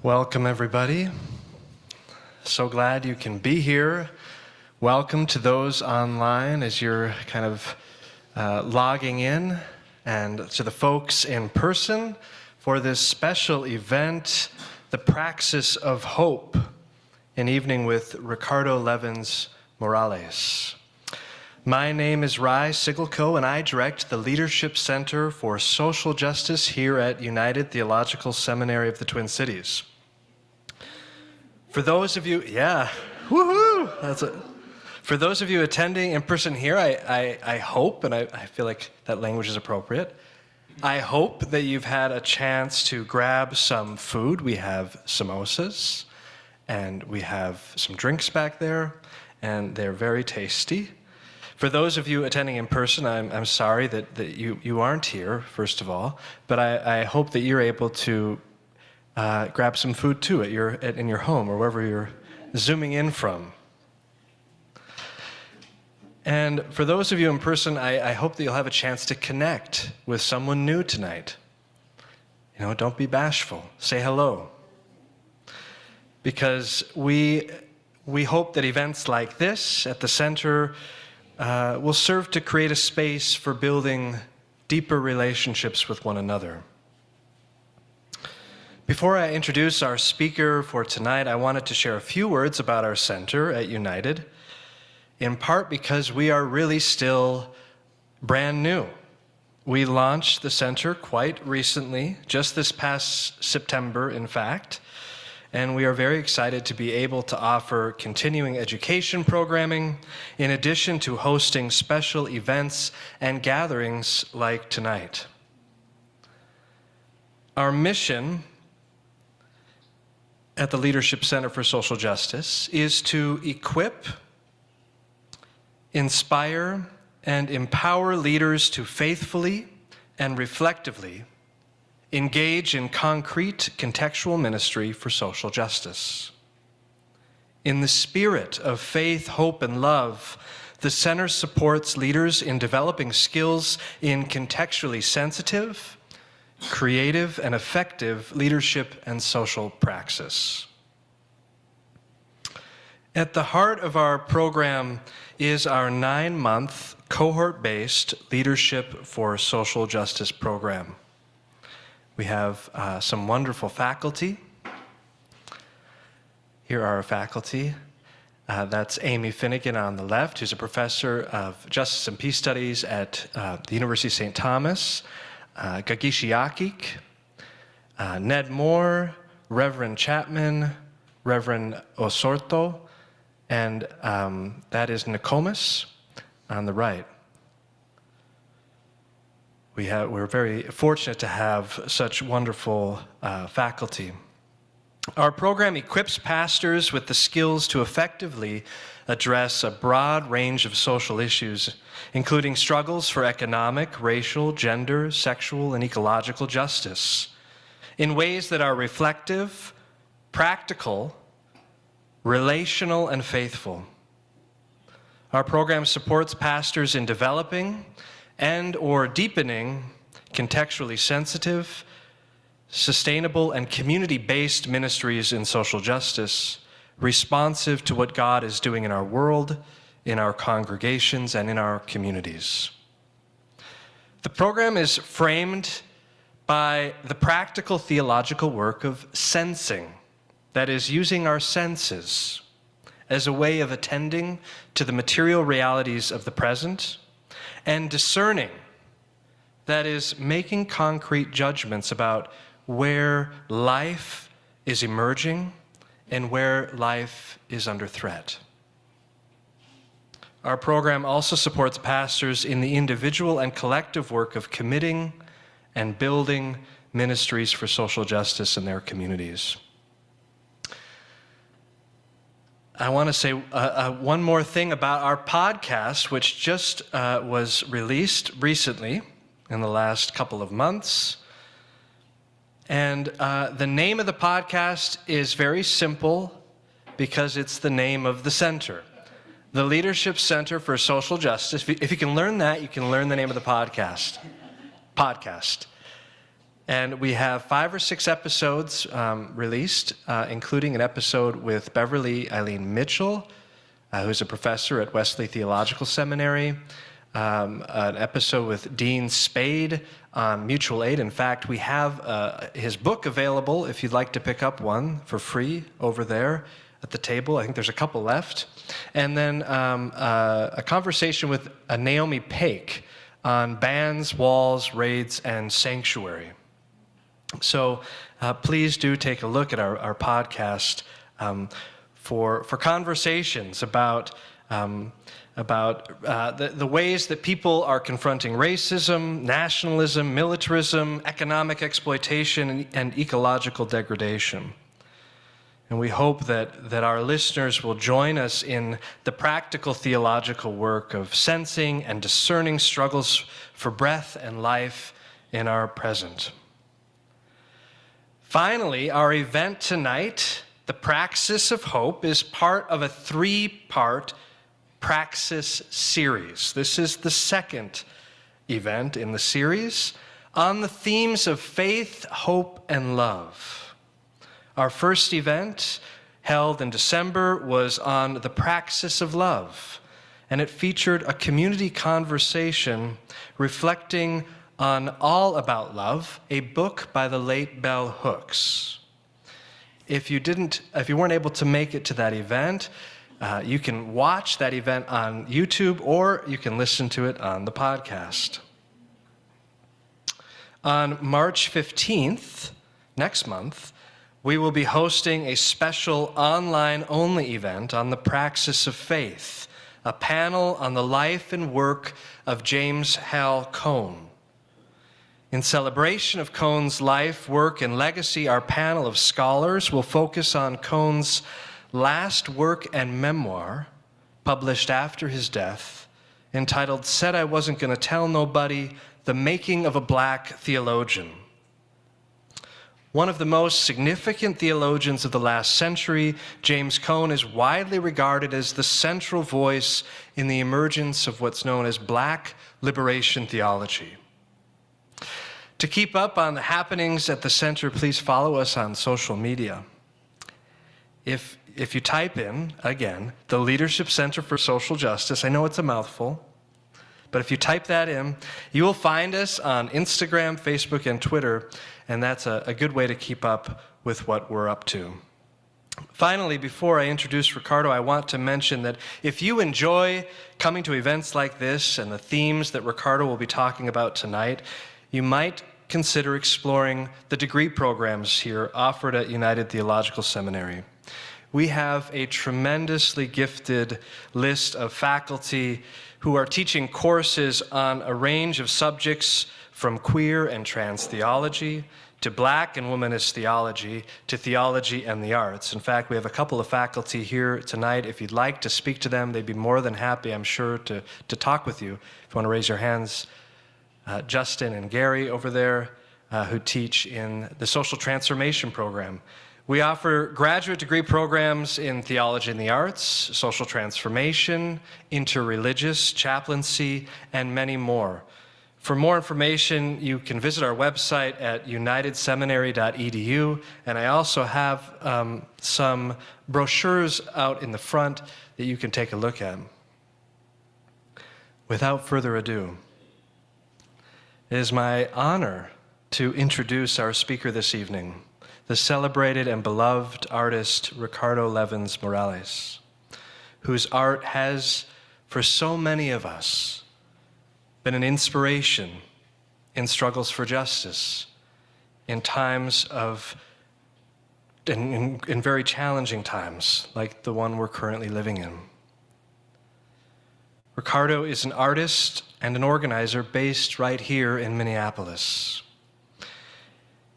Welcome, everybody. So glad you can be here. Welcome to those online as you're kind of logging in, and to the folks in person for this special event, the Praxis of Hope, an evening with Ricardo Levins Morales. My name is Rai Sigelko, and I direct the Leadership Center for Social Justice here at United Theological Seminary of the Twin Cities. For those of you, woohoo! For those of you attending in person here, I hope, and I feel like that language is appropriate, I hope that you've had a chance to grab some food. We have samosas, and we have some drinks back there, and they're very tasty. For those of you attending in person, I'm sorry that you aren't here, first of all, but I hope that you're able to grab some food too in your home or wherever you're zooming in from. And for those of you in person, I hope that you'll have a chance to connect with someone new tonight. You know, don't be bashful. Say hello. Because we hope that events like this at the center will serve to create a space for building deeper relationships with one another. Before I introduce our speaker for tonight, I wanted to share a few words about our center at United, in part because we are really still brand new. We launched the center quite recently, just this past September, in fact, and we are very excited to be able to offer continuing education programming in addition to hosting special events and gatherings like tonight. Our mission at the Leadership Center for Social Justice is to equip, inspire, and empower leaders to faithfully and reflectively engage in concrete contextual ministry for social justice. In the spirit of faith, hope, and love, the center supports leaders in developing skills in contextually sensitive, creative, and effective leadership and social praxis. At the heart of our program is our 9-month cohort-based Leadership for Social Justice program. We have some wonderful faculty. Here are our faculty. That's Amy Finnegan on the left, who's a professor of Justice and Peace Studies at the University of St. Thomas. Gagishi Akik, Ned Moore, Reverend Chapman, Reverend Osorto, and that is Nokomis on the right. We're very fortunate to have such wonderful faculty. Our program equips pastors with the skills to effectively address a broad range of social issues, including struggles for economic, racial, gender, sexual, and ecological justice, in ways that are reflective, practical, relational, and faithful. Our program supports pastors in developing and/or deepening contextually sensitive, sustainable, and community-based ministries in social justice, responsive to what God is doing in our world, in our congregations, and in our communities. The program is framed by the practical theological work of sensing, that is, using our senses as a way of attending to the material realities of the present, and discerning, that is, making concrete judgments about where life is emerging and where life is under threat. Our program also supports pastors in the individual and collective work of committing and building ministries for social justice in their communities. I want to say one more thing about our podcast, which just was released recently in the last couple of months. And the name of the podcast is very simple because it's the name of the center. The Leadership Center for Social Justice. If you can learn that, you can learn the name of the podcast. And we have 5 or 6 episodes released, including an episode with Beverly Eileen Mitchell, who's a professor at Wesley Theological Seminary, an episode with Dean Spade on mutual aid. In fact, we have his book available if you'd like to pick up one for free over there at the table. I think there's a couple left. And then a conversation with Naomi Paik on bans, walls, raids, and sanctuary. So please do take a look at our podcast for conversations about the ways that people are confronting racism, nationalism, militarism, economic exploitation, and ecological degradation. And we hope that our listeners will join us in the practical theological work of sensing and discerning struggles for breath and life in our present. Finally, our event tonight, the Praxis of Hope, is part of a 3-part Praxis series. This is the second event in the series on the themes of faith, hope, and love. Our first event, held in December, was on the Praxis of Love, and it featured a community conversation reflecting on All About Love, a book by the late Bell Hooks. If you weren't able to make it to that event, you can watch that event on YouTube, or you can listen to it on the podcast. On March 15th, next month, we will be hosting a special online-only event on the Praxis of Faith, a panel on the life and work of James Hal Cone. In celebration of Cone's life, work, and legacy, our panel of scholars will focus on Cone's last work and memoir, published after his death, entitled Said I Wasn't Gonna Tell Nobody, The Making of a Black Theologian. One of the most significant theologians of the last century, James Cone is widely regarded as the central voice in the emergence of what's known as Black liberation theology. To keep up on the happenings at the center, please follow us on social media. If you type in, again, the Leadership Center for Social Justice, I know it's a mouthful, but if you type that in, you will find us on Instagram, Facebook, and Twitter, and that's a good way to keep up with what we're up to. Finally, before I introduce Ricardo, I want to mention that if you enjoy coming to events like this and the themes that Ricardo will be talking about tonight, you might consider exploring the degree programs here offered at United Theological Seminary. We have a tremendously gifted list of faculty who are teaching courses on a range of subjects from queer and trans theology to Black and womanist theology to theology and the arts. In fact, we have a couple of faculty here tonight. If you'd like to speak to them, they'd be more than happy, I'm sure, to talk with you. If you want to raise your hands, Justin and Gary over there, who teach in the Social Transformation Program. We offer graduate degree programs in theology and the arts, social transformation, interreligious, chaplaincy, and many more. For more information, you can visit our website at unitedseminary.edu, and I also have some brochures out in the front that you can take a look at. Without further ado, it is my honor to introduce our speaker this evening, the celebrated and beloved artist Ricardo Levins Morales, whose art has, for so many of us, been an inspiration in struggles for justice, in times of, in very challenging times, like the one we're currently living in. Ricardo is an artist and an organizer based right here in Minneapolis.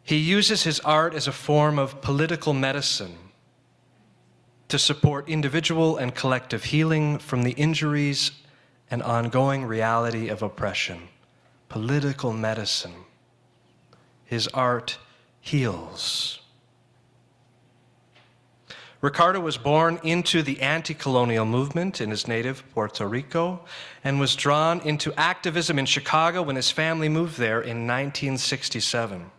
He uses his art as a form of political medicine to support individual and collective healing from the injuries and ongoing reality of oppression. Political medicine. His art heals. Ricardo was born into the anti-colonial movement in his native Puerto Rico and was drawn into activism in Chicago when his family moved there in 1967.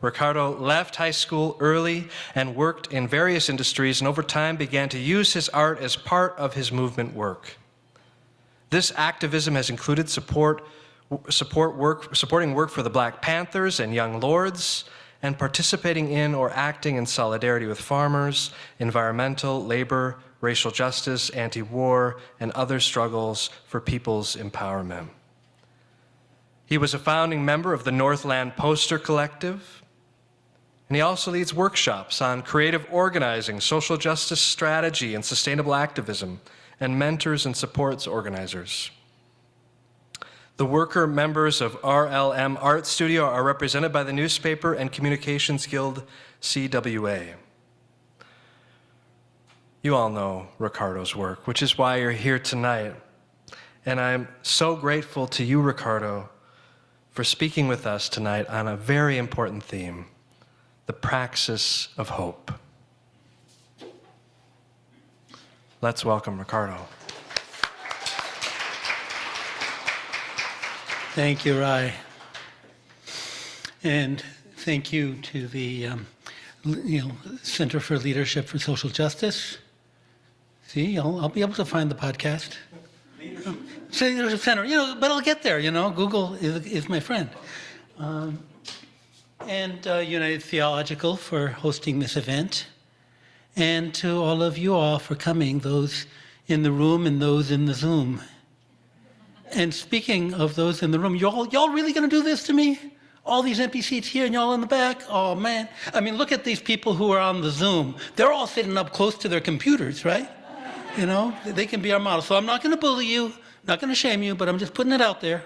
Ricardo left high school early and worked in various industries, and over time began to use his art as part of his movement work. This activism has included supporting work for the Black Panthers and Young Lords, and participating in or acting in solidarity with farmers, environmental, labor, racial justice, anti-war, and other struggles for people's empowerment. He was a founding member of the Northland Poster Collective, and he also leads workshops on creative organizing, social justice strategy, and sustainable activism, and mentors and supports organizers. The worker members of RLM Art Studio are represented by the Newspaper and Communications Guild, CWA. You all know Ricardo's work, which is why you're here tonight. And I'm so grateful to you, Ricardo, for speaking with us tonight on a very important theme, the praxis of hope. Let's welcome Ricardo. Thank you, Rai. And thank you to the Center for Leadership for Social Justice. See, I'll be able to find the podcast. Leadership Center, but I'll get there, Google is my friend. And United Theological for hosting this event. And to all of you all for coming, those in the room and those in the Zoom. And speaking of those in the room, y'all really gonna do this to me? All these empty seats here and y'all in the back? Oh man. I mean, look at these people who are on the Zoom. They're all sitting up close to their computers, right? They can be our model. So I'm not gonna bully you, not gonna shame you, but I'm just putting it out there.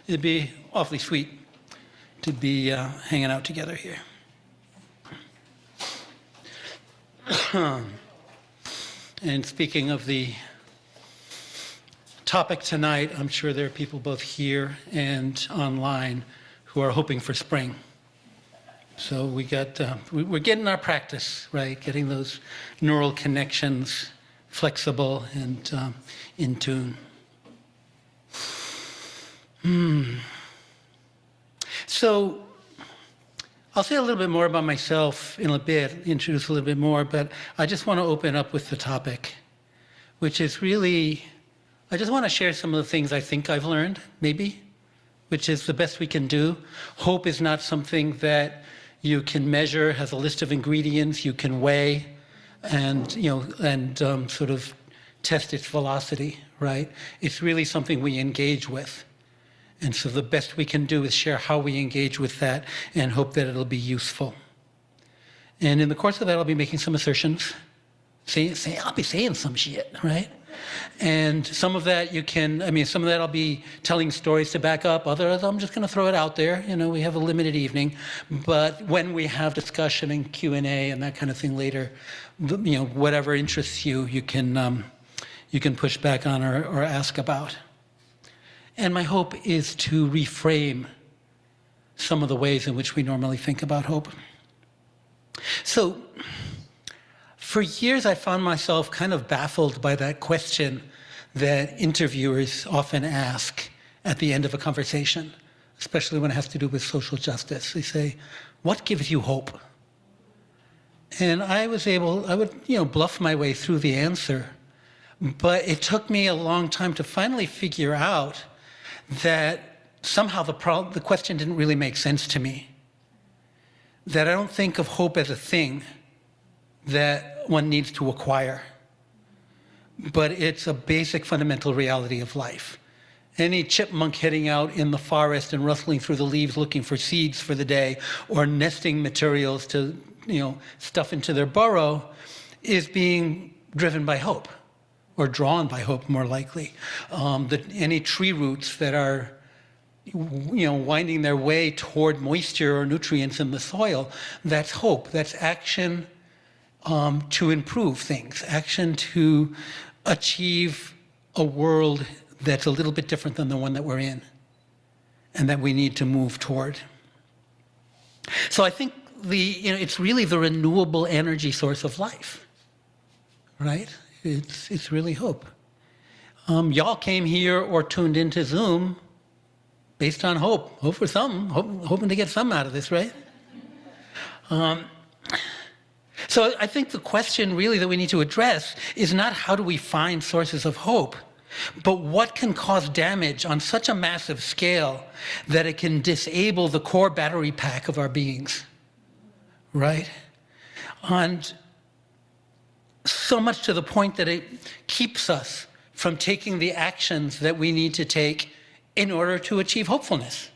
It'd be awfully sweet to be hanging out together here. And speaking of the topic tonight, I'm sure there are people both here and online who are hoping for spring. So we're getting our practice, right? Getting those neural connections flexible and in tune. So I'll say a little bit more about myself in a bit, introduce a little bit more, but I just want to open up with the topic, which is really, I just want to share some of the things I think I've learned, maybe, which is the best we can do. Hope is not something that you can measure, has a list of ingredients you can weigh and, sort of test its velocity, right? It's really something we engage with. And so the best we can do is share how we engage with that and hope that it'll be useful. And in the course of that, I'll be making some assertions. I'll be saying some shit, right? And some of that some of that I'll be telling stories to back up. Others, I'm just going to throw it out there. We have a limited evening. But when we have discussion and Q&A and that kind of thing later, whatever interests you, you can push back on or ask about. And my hope is to reframe some of the ways in which we normally think about hope. So, for years I found myself kind of baffled by that question that interviewers often ask at the end of a conversation, especially when it has to do with social justice. They say, "What gives you hope?" And I would bluff my way through the answer, but it took me a long time to finally figure out that somehow the question didn't really make sense to me. That I don't think of hope as a thing that one needs to acquire, but it's a basic fundamental reality of life. Any chipmunk heading out in the forest and rustling through the leaves looking for seeds for the day or nesting materials to stuff into their burrow is being driven by hope. Or drawn by hope, more likely. Any tree roots that are, winding their way toward moisture or nutrients in the soil, that's hope. That's action to improve things, action to achieve a world that's a little bit different than the one that we're in, and that we need to move toward. So I think it's really the renewable energy source of life, right? It's really hope. Y'all came here or tuned into Zoom based on hope. Hope for something, hoping to get something out of this, right? So I think the question really that we need to address is not how do we find sources of hope, but what can cause damage on such a massive scale that it can disable the core battery pack of our beings, right? And so much to the point that it keeps us from taking the actions that we need to take in order to achieve hopefulness.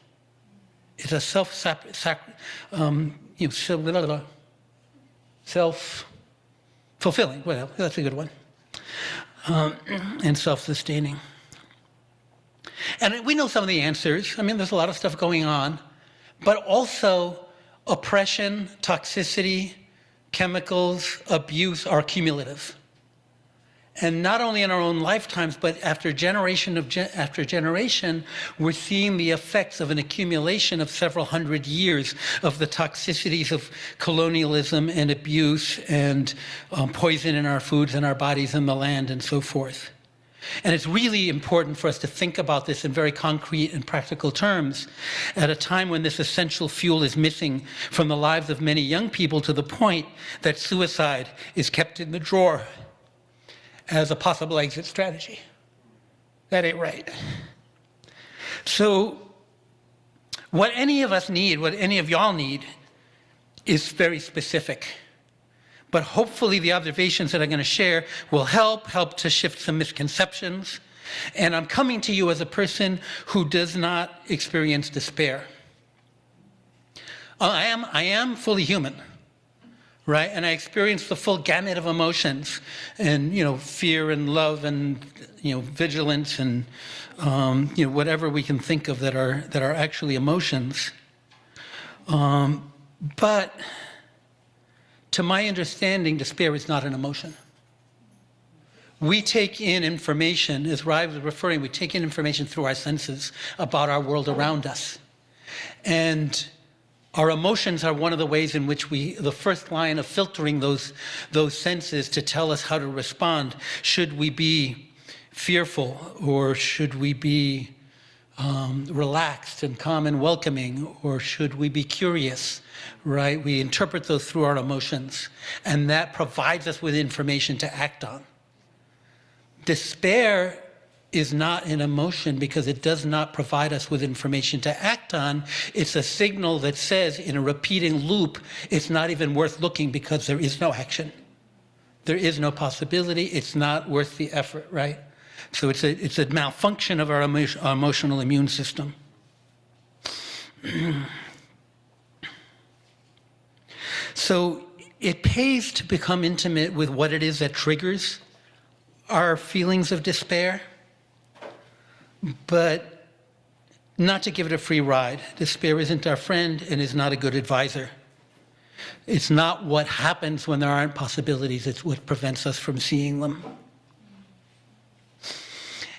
It's a self-fulfilling, well, that's a good one, and self-sustaining. And we know some of the answers. I mean, there's a lot of stuff going on, but also oppression, toxicity, chemicals, abuse are cumulative. And not only in our own lifetimes, but after generation after generation, we're seeing the effects of an accumulation of several hundred years of the toxicities of colonialism and abuse and poison in our foods and our bodies and the land and so forth. And it's really important for us to think about this in very concrete and practical terms at a time when this essential fuel is missing from the lives of many young people to the point that suicide is kept in the drawer as a possible exit strategy. That ain't right. So what any of us need, what any of y'all need, is very specific. But hopefully the observations that I'm going to share will help to shift some misconceptions. And I'm coming to you as a person who does not experience despair. I am fully human, right? And I experience the full gamut of emotions and, fear and love and, vigilance and, whatever we can think of that are actually emotions. But to my understanding, despair is not an emotion. We take in information, as Rai was referring, we take in information through our senses about our world around us. And our emotions are one of the ways in which the first line of filtering those senses to tell us how to respond. Should we be fearful, or should we be relaxed and calm and welcoming, or should we be curious, right? We interpret those through our emotions, and that provides us with information to act on. Despair is not an emotion because it does not provide us with information to act on. It's a signal that says in a repeating loop, it's not even worth looking because there is no action. There is no possibility. It's not worth the effort, right? So it's a malfunction of our emotional immune system. So it pays to become intimate with what it is that triggers our feelings of despair, but not to give it a free ride. Despair isn't our friend and is not a good advisor. It's not what happens when there aren't possibilities, it's what prevents us from seeing them.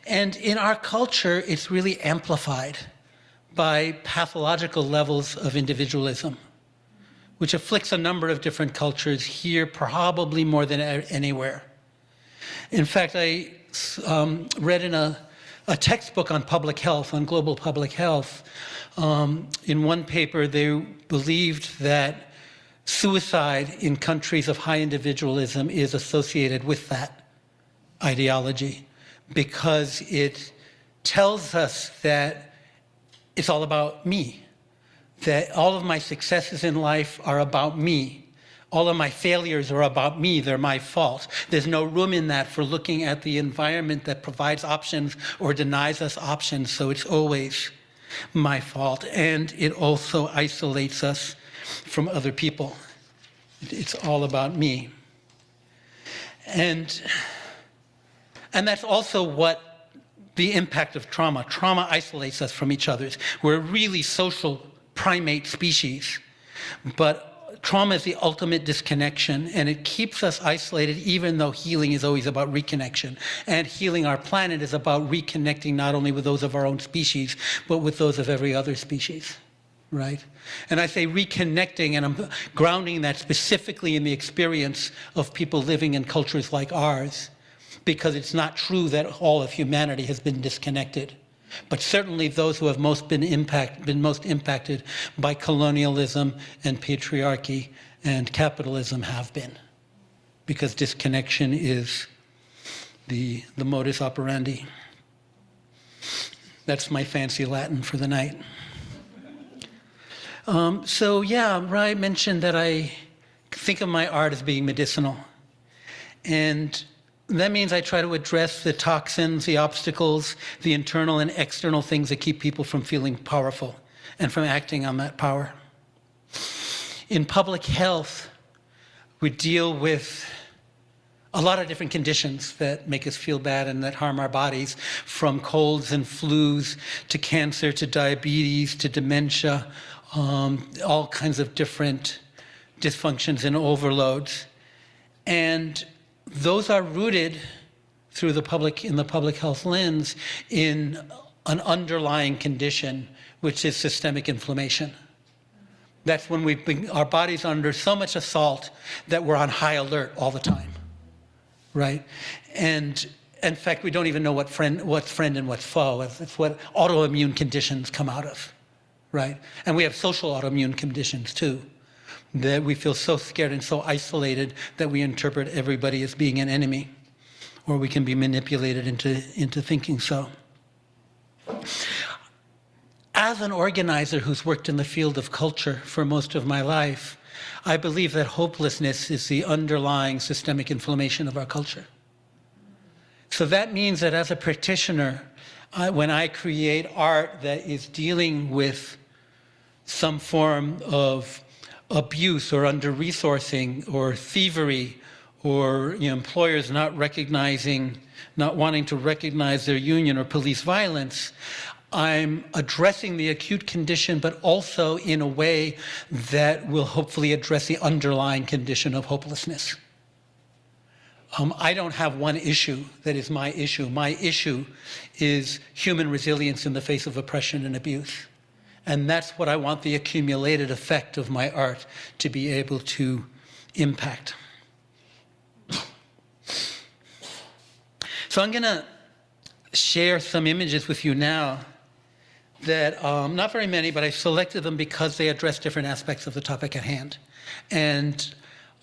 And in our culture, it's really amplified by pathological levels of individualism, which afflicts a number of different cultures here, probably more than anywhere. In fact, I read in a textbook on public health, on global public health, in one paper they believed that suicide in countries of high individualism is associated with that ideology because it tells us that it's all about me, that all of my successes in life are about me. All of my failures are about me, they're my fault. There's no room in that for looking at the environment that provides options or denies us options, so it's always my fault. And it also isolates us from other people. It's all about me. And that's also what the impact of trauma. Trauma isolates us from each other. We're a really social primate species, but trauma is the ultimate disconnection, and it keeps us isolated even though healing is always about reconnection. And healing our planet is about reconnecting not only with those of our own species, but with those of every other species, right? And I say reconnecting, and I'm grounding that specifically in the experience of people living in cultures like ours, because it's not true that all of humanity has been disconnected. But certainly those who have been most impacted by colonialism and patriarchy and capitalism have been, because disconnection is the modus operandi. That's my fancy Latin for the night. So yeah, Rai mentioned that I think of my art as being medicinal. And that means I try to address the toxins, the obstacles, the internal and external things that keep people from feeling powerful and from acting on that power. In public health, we deal with a lot of different conditions that make us feel bad and that harm our bodies, from colds and flus to cancer to diabetes to dementia, all kinds of different dysfunctions and overloads. And those are rooted through in the public health lens in an underlying condition, which is systemic inflammation. That's when our body's under so much assault that we're on high alert all the time, right? And in fact, we don't even know what's friend and what's foe. It's what autoimmune conditions come out of, right? And we have social autoimmune conditions too, that we feel so scared and so isolated that we interpret everybody as being an enemy, or we can be manipulated into thinking so. As an organizer who's worked in the field of culture for most of my life, I believe that hopelessness is the underlying systemic inflammation of our culture. So that means that as a practitioner, when I create art that is dealing with some form of abuse or under-resourcing or thievery, or employers not wanting to recognize their union, or police violence, I'm addressing the acute condition, but also in a way that will hopefully address the underlying condition of hopelessness. I don't have one issue that is my issue. My issue is human resilience in the face of oppression and abuse. And that's what I want the accumulated effect of my art to be able to impact. So I'm going to share some images with you now that, not very many, but I selected them because they address different aspects of the topic at hand. And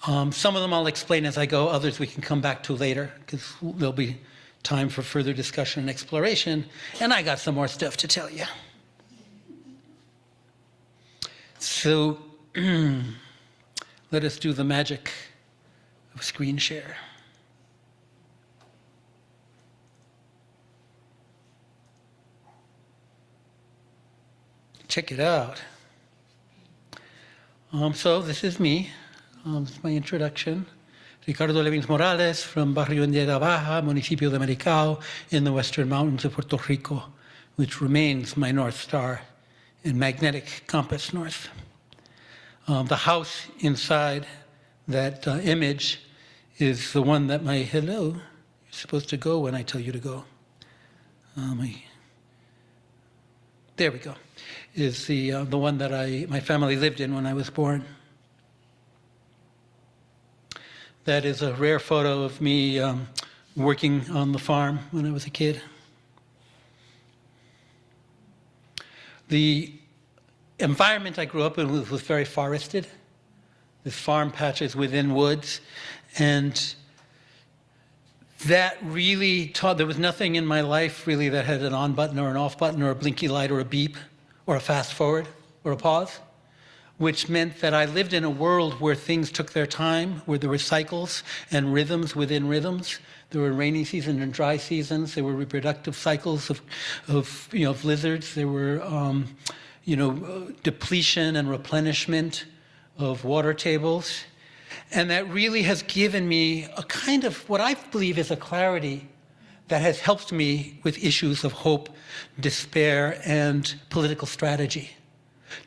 some of them I'll explain as I go, others we can come back to later, because there'll be time for further discussion and exploration, and I got some more stuff to tell you. So let us do the magic of screen share. Check it out. So this is me. This is my introduction. Ricardo Levins Morales from Barrio Indiera Baja, Municipio de Maricao, in the western mountains of Puerto Rico, which remains my North Star and magnetic compass north. The house inside that image is the one that hello, you're supposed to go when I tell you to go. There we go. Is the one that my family lived in when I was born. That is a rare photo of me working on the farm when I was a kid. The environment I grew up in was very forested. There's farm patches within woods, and that really taught, there was nothing in my life really that had an on button or an off button or a blinky light or a beep or a fast forward or a pause, which meant that I lived in a world where things took their time, where there were cycles and rhythms within rhythms. There were rainy seasons and dry seasons. There were reproductive cycles of blizzards. There were depletion and replenishment of water tables. And that really has given me a kind of what I believe is a clarity that has helped me with issues of hope, despair, and political strategy.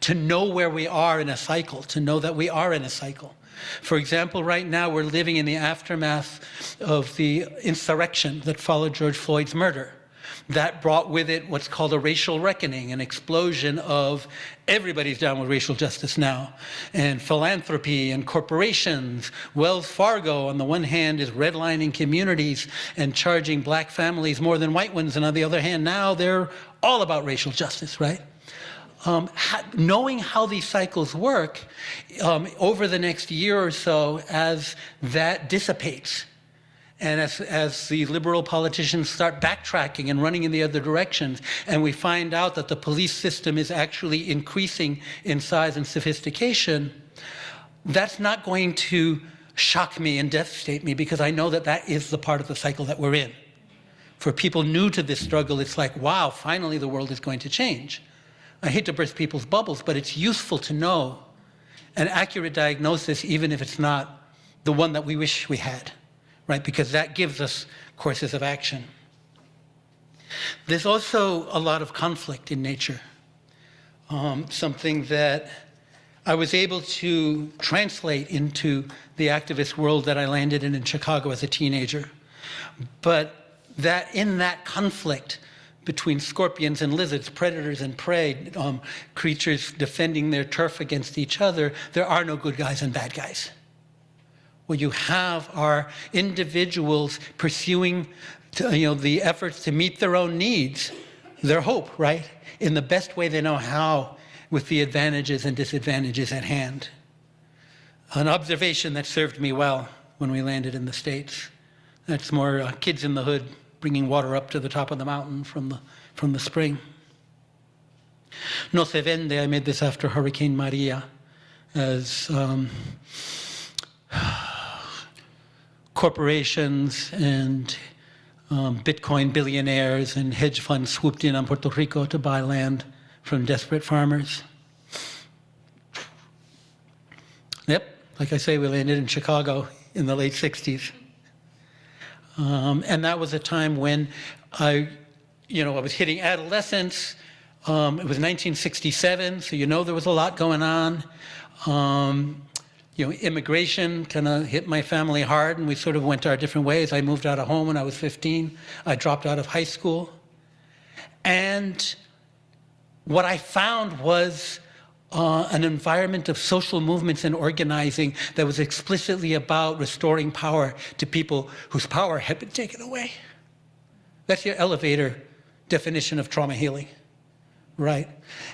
To know where we are in a cycle, to know that we are in a cycle. For example, right now we're living in the aftermath of the insurrection that followed George Floyd's murder. that brought with it what's called a racial reckoning, an explosion of everybody's down with racial justice now, and philanthropy and corporations. Wells Fargo, on the one hand, is redlining communities and charging black families more than white ones, and on the other hand, now they're all about racial justice, right? Knowing how these cycles work over the next year or so, as that dissipates, and as the liberal politicians start backtracking and running in the other directions, and we find out that the police system is actually increasing in size and sophistication, that's not going to shock me and devastate me, because I know that that is the part of the cycle that we're in. For people new to this struggle, it's like, wow, finally the world is going to change. I hate to burst people's bubbles, but it's useful to know an accurate diagnosis, even if it's not the one that we wish we had. Right? Because that gives us courses of action. There's also a lot of conflict in nature, something that I was able to translate into the activist world that I landed in Chicago as a teenager. But that in that conflict between scorpions and lizards, predators and prey, creatures defending their turf against each other, there are no good guys and bad guys. What you have are individuals pursuing the efforts to meet their own needs, their hope, right, in the best way they know how, with the advantages and disadvantages at hand. An observation that served me well when we landed in the States. That's more kids in the hood bringing water up to the top of the mountain from the spring. No se vende, I made this after Hurricane Maria, as corporations and Bitcoin billionaires and hedge funds swooped in on Puerto Rico to buy land from desperate farmers. Yep, like I say, we landed in Chicago in the late 60s. And that was a time when I was hitting adolescence. It was 1967, so there was a lot going on. Immigration kind of hit my family hard, and we sort of went our different ways. I moved out of home when I was 15. I dropped out of high school. And what I found was an environment of social movements and organizing that was explicitly about restoring power to people whose power had been taken away. That's your elevator definition of trauma healing. Right?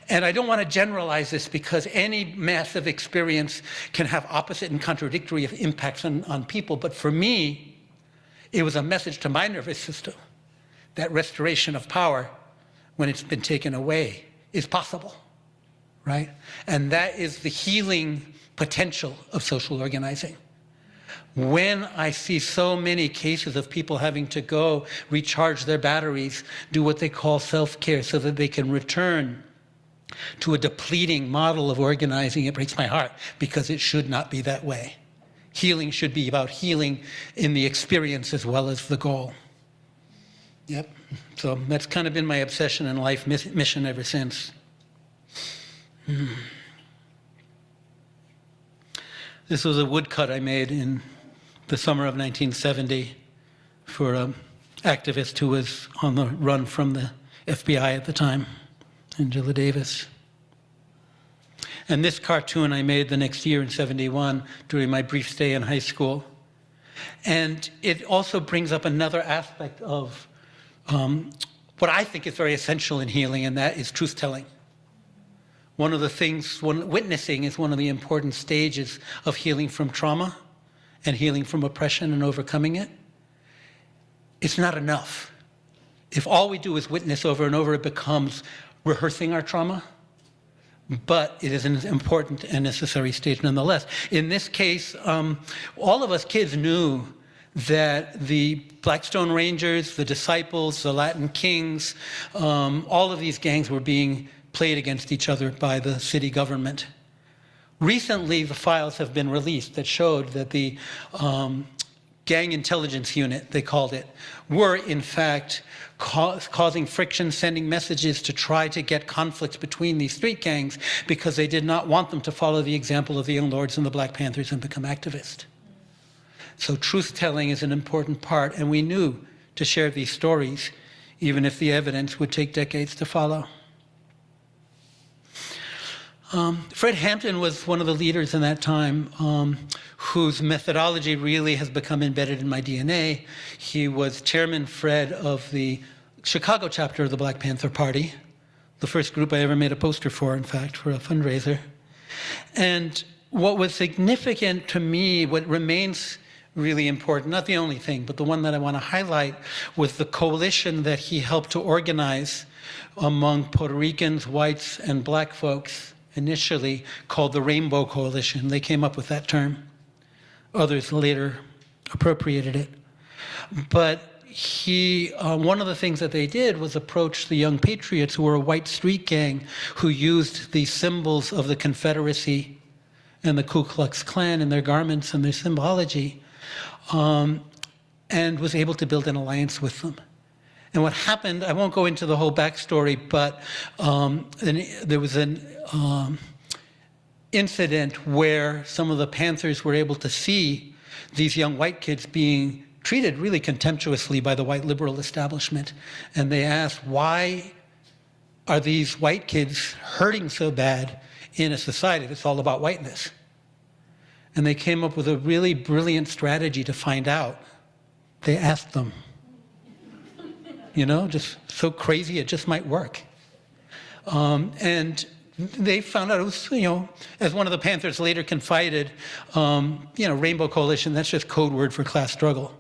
And I don't want to generalize this, because any massive experience can have opposite and contradictory impacts on people. But for me, it was a message to my nervous system that restoration of power, when it's been taken away, is possible. Right? And that is the healing potential of social organizing. When I see so many cases of people having to go recharge their batteries, do what they call self-care so that they can return to a depleting model of organizing, it breaks my heart, because it should not be that way. Healing should be about healing in the experience as well as the goal. Yep. So that's kind of been my obsession and life mission ever since. This was a woodcut I made in the summer of 1970 for an activist who was on the run from the FBI at the time, Angela Davis. And this cartoon I made the next year in '71 during my brief stay in high school. And it also brings up another aspect of what I think is very essential in healing, and that is truth-telling. One of the things, witnessing is one of the important stages of healing from trauma and healing from oppression and overcoming it. It's not enough. If all we do is witness over and over, it becomes rehearsing our trauma. But it is an important and necessary stage nonetheless. In this case, all of us kids knew that the Blackstone Rangers, the Disciples, the Latin Kings, all of these gangs were being played against each other by the city government. Recently, the files have been released that showed that the gang intelligence unit, they called it, were in fact causing friction, sending messages to try to get conflicts between these street gangs, because they did not want them to follow the example of the Young Lords and the Black Panthers and become activists. So truth-telling is an important part, and we knew to share these stories even if the evidence would take decades to follow. Fred Hampton was one of the leaders in that time whose methodology really has become embedded in my DNA. He was Chairman Fred of the Chicago chapter of the Black Panther Party, the first group I ever made a poster for, in fact, for a fundraiser. And what was significant to me, what remains really important, not the only thing, but the one that I want to highlight, was the coalition that he helped to organize among Puerto Ricans, whites, and black folks, initially called the Rainbow Coalition. They came up with that term. Others later appropriated it. But one of the things that they did was approach the Young Patriots, who were a white street gang who used the symbols of the Confederacy and the Ku Klux Klan in their garments and their symbology, and was able to build an alliance with them. And what happened, I won't go into the whole backstory, but there was an incident where some of the Panthers were able to see these young white kids being treated really contemptuously by the white liberal establishment. And they asked, why are these white kids hurting so bad in a society that's all about whiteness? And they came up with a really brilliant strategy to find out. They asked them. Just so crazy it just might work. And they found out it was, as one of the Panthers later confided, Rainbow Coalition, that's just code word for class struggle.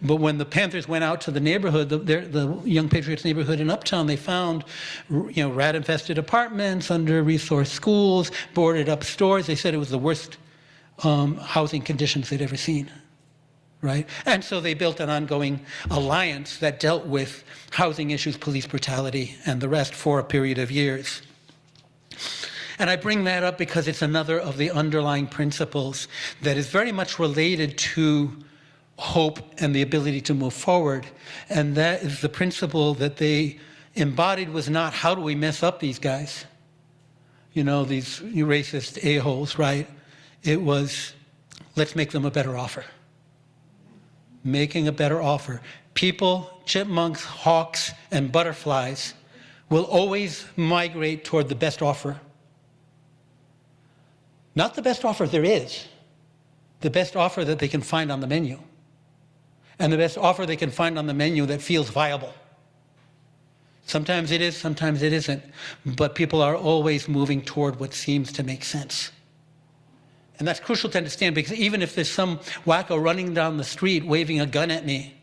But when the Panthers went out to the neighborhood, the Young Patriots neighborhood in Uptown, they found, rat-infested apartments, under-resourced schools, boarded-up stores. They said it was the worst housing conditions they'd ever seen. Right? And so they built an ongoing alliance that dealt with housing issues, police brutality, and the rest for a period of years. And I bring that up because it's another of the underlying principles that is very much related to hope and the ability to move forward. And that is the principle that they embodied was not, how do we mess up these guys? These racist a-holes, right? It was, let's make them a better offer. Making a better offer. People, chipmunks, hawks, and butterflies will always migrate toward the best offer. Not the best offer there is, the best offer that they can find on the menu. And the best offer they can find on the menu that feels viable. Sometimes it is, sometimes it isn't. But people are always moving toward what seems to make sense. And that's crucial to understand, because even if there's some wacko running down the street waving a gun at me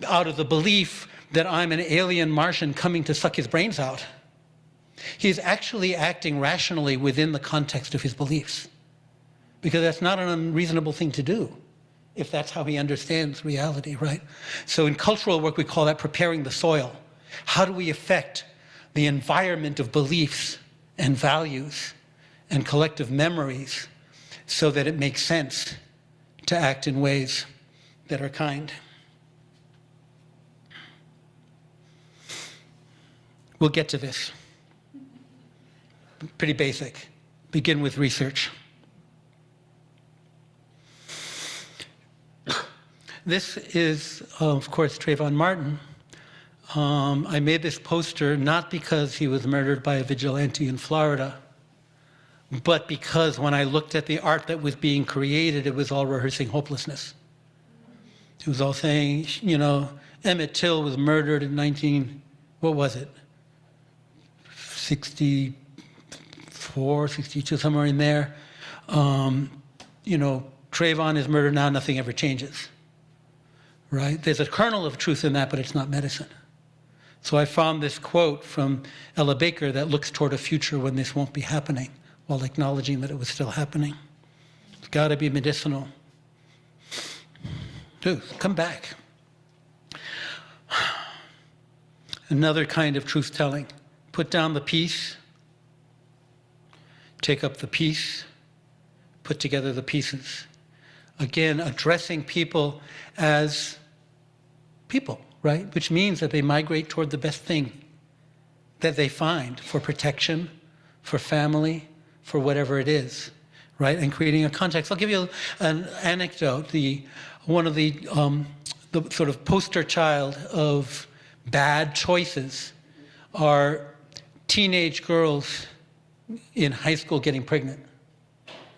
out of the belief that I'm an alien Martian coming to suck his brains out, he's actually acting rationally within the context of his beliefs. Because that's not an unreasonable thing to do if that's how he understands reality, right? So in cultural work, we call that preparing the soil. How do we affect the environment of beliefs and values and collective memories so that it makes sense to act in ways that are kind? We'll get to this. Pretty basic. Begin with research. This is, of course, Trayvon Martin. I made this poster not because he was murdered by a vigilante in Florida, but because when I looked at the art that was being created, it was all rehearsing hopelessness. It was all saying, Emmett Till was murdered in 64, 62, somewhere in there. Trayvon is murdered now, nothing ever changes. Right? There's a kernel of truth in that, but it's not medicine. So I found this quote from Ella Baker that looks toward a future when this won't be happening, while acknowledging that it was still happening. It's got to be medicinal. Dude, come back. Another kind of truth-telling. Put down the piece, take up the piece, put together the pieces. Again, addressing people as people, right? Which means that they migrate toward the best thing that they find for protection, for family, for whatever it is, right? And creating a context. I'll give you an anecdote. One of the sort of poster child of bad choices are teenage girls in high school getting pregnant,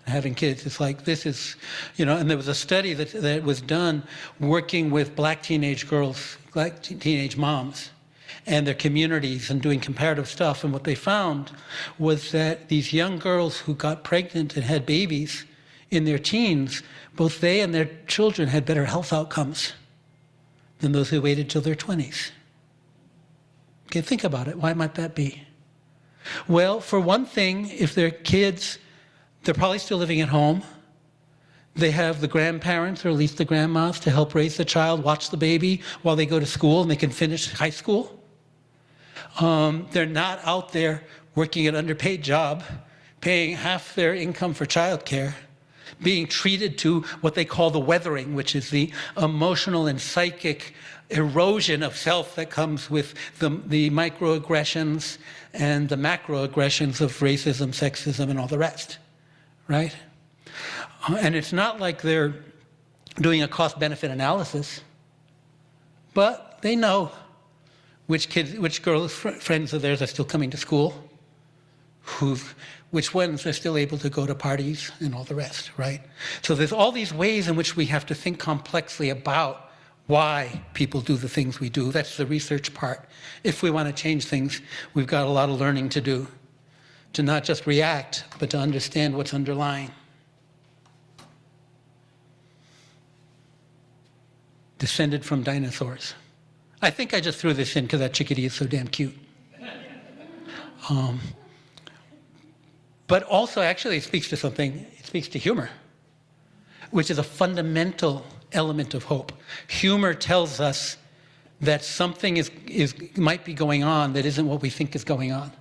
having kids. It's like, this is, and there was a study that was done working with black teenage girls, black teenage moms, and their communities and doing comparative stuff. And what they found was that these young girls who got pregnant and had babies in their teens, both they and their children had better health outcomes than those who waited till their 20s. Okay, think about it. Why might that be? Well, for one thing, if they're kids, they're probably still living at home. They have the grandparents, or at least the grandmas, to help raise the child, watch the baby while they go to school and they can finish high school. They're not out there working an underpaid job, paying half their income for childcare, being treated to what they call the weathering, which is the emotional and psychic erosion of self that comes with the microaggressions and the macroaggressions of racism, sexism, and all the rest, right? And it's not like they're doing a cost-benefit analysis, but they know which girls, friends of theirs are still coming to school, which ones are still able to go to parties and all the rest, right? So there's all these ways in which we have to think complexly about why people do the things we do. That's the research part. If we want to change things, we've got a lot of learning to do, to not just react, but to understand what's underlying. Descended from dinosaurs. I think I just threw this in because that chickadee is so damn cute. But also, actually, it speaks to something. It speaks to humor, which is a fundamental element of hope. Humor tells us that something might be going on that isn't what we think is going on.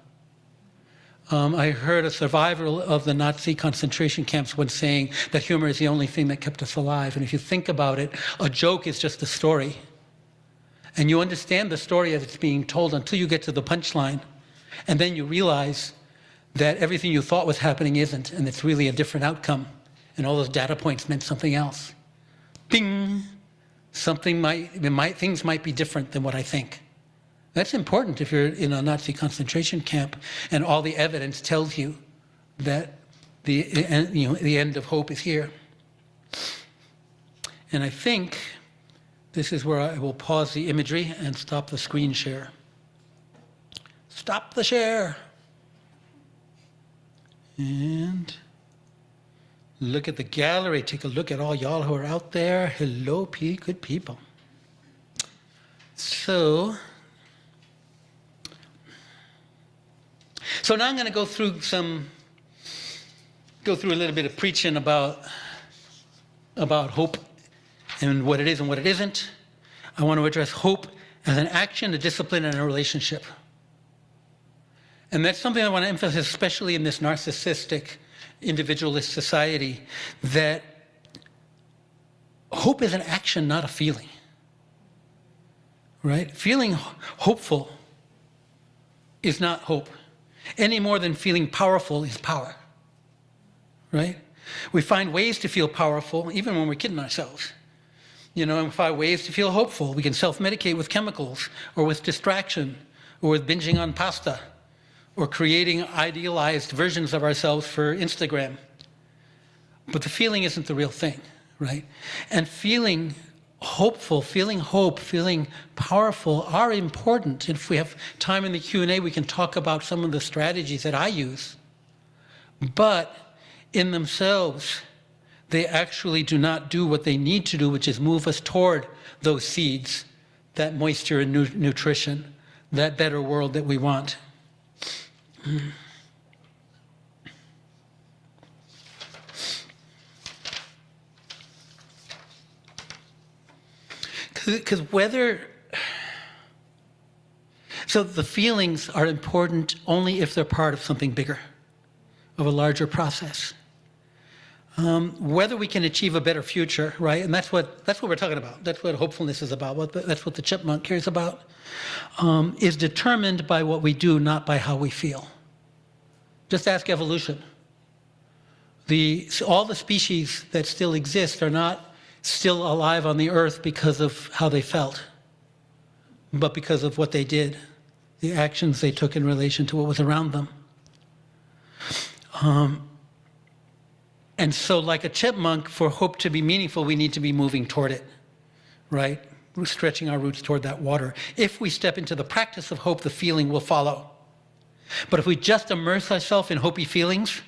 I heard a survivor of the Nazi concentration camps once saying that humor is the only thing that kept us alive. And if you think about it, a joke is just a story. And you understand the story as it's being told until you get to the punchline. And then you realize that everything you thought was happening isn't, and it's really a different outcome. And all those data points meant something else. Ding! Things might be different than what I think. That's important if you're in a Nazi concentration camp and all the evidence tells you that the end of hope is here. And I think this is where I will pause the imagery and stop the screen share. Stop the share. And look at the gallery. Take a look at all y'all who are out there. Hello, good people. So now I'm going to go through a little bit of preaching about hope and what it is and what it isn't. I want to address hope as an action, a discipline, and a relationship. And that's something I want to emphasize, especially in this narcissistic, individualist society, that hope is an action, not a feeling. Right? Feeling hopeful is not hope, any more than feeling powerful is power. Right? We find ways to feel powerful, even when we're kidding ourselves. And we find ways to feel hopeful. We can self-medicate with chemicals, or with distraction, or with binging on pasta, or creating idealized versions of ourselves for Instagram. But the feeling isn't the real thing, right? And feeling hopeful, feeling hope, feeling powerful are important. If we have time in the Q&A, we can talk about some of the strategies that I use. But in themselves, they actually do not do what they need to do, which is move us toward those seeds, that moisture and nutrition, that better world that we want. Because so the feelings are important only if they're part of something bigger, of a larger process. Whether we can achieve a better future, right? And that's what we're talking about. That's what hopefulness is about. That's what the chipmunk cares about. Is determined by what we do, not by how we feel. Just ask evolution. All the species that still exist are not still alive on the earth because of how they felt, but because of what they did, the actions they took in relation to what was around them. And so like a chipmunk, for hope to be meaningful, we need to be moving toward it, right? We're stretching our roots toward that water. If we step into the practice of hope, the feeling will follow. But if we just immerse ourselves in hopey feelings,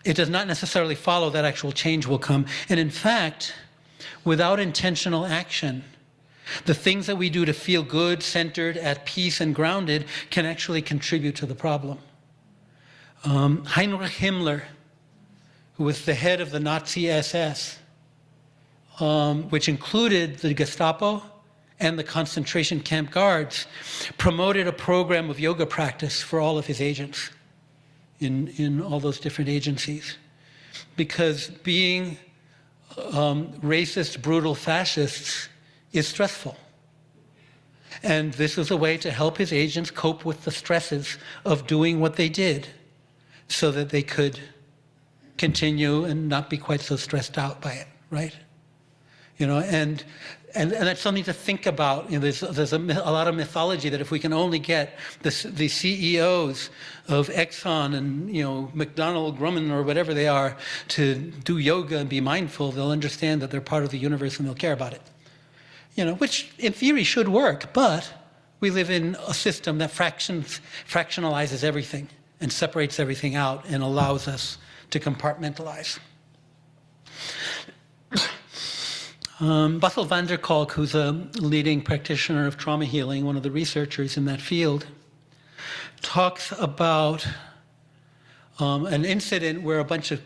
it does not necessarily follow that actual change will come. And in fact, without intentional action, the things that we do to feel good, centered, at peace, and grounded can actually contribute to the problem. Heinrich Himmler, who was the head of the Nazi SS, which included the Gestapo and the concentration camp guards, promoted a program of yoga practice for all of his agents in all those different agencies. Because being racist, brutal fascists is stressful. And this was a way to help his agents cope with the stresses of doing what they did so that they could continue and not be quite so stressed out by it, right? You know, and that's something to think about. You know, there's a lot of mythology that if we can only get the CEOs of Exxon and, you know, McDonald, Grumman, or whatever they are, to do yoga and be mindful, they'll understand that they're part of the universe and they'll care about it. You know, which in theory should work, but we live in a system that fractionalizes everything and separates everything out and allows us to compartmentalize. Bessel van der Kolk, who's a leading practitioner of trauma healing, one of the researchers in that field, talks about an incident where a bunch of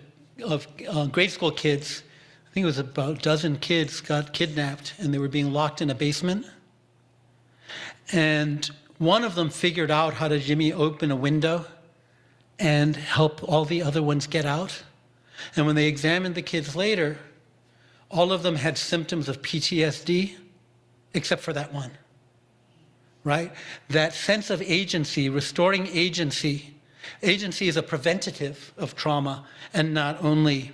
grade school kids, I think it was about a dozen kids, got kidnapped and they were being locked in a basement. And one of them figured out how to jimmy open a window and help all the other ones get out. And when they examined the kids later, all of them had symptoms of PTSD, except for that one, right? That sense of agency, restoring agency. Agency is a preventative of trauma and not only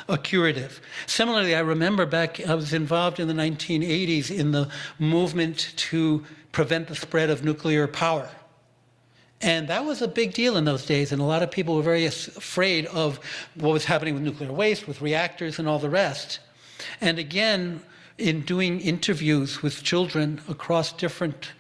a curative. Similarly, I remember back, I was involved in the 1980s in the movement to prevent the spread of nuclear power. And that was a big deal in those days, and a lot of people were very afraid of what was happening with nuclear waste, with reactors and all the rest. And again, in doing interviews with children across different,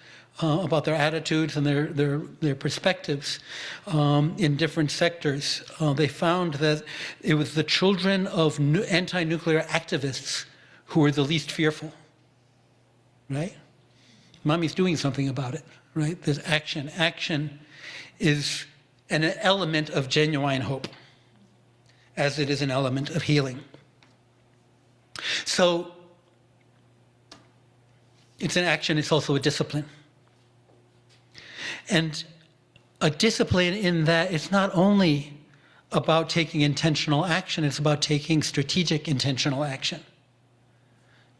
about their attitudes and their perspectives in different sectors, they found that it was the children of anti-nuclear activists who were the least fearful, right? Mommy's doing something about it, right? There's action. Action is an element of genuine hope, as it is an element of healing. So it's an action, it's also a discipline. And a discipline in that it's not only about taking intentional action, it's about taking strategic intentional action.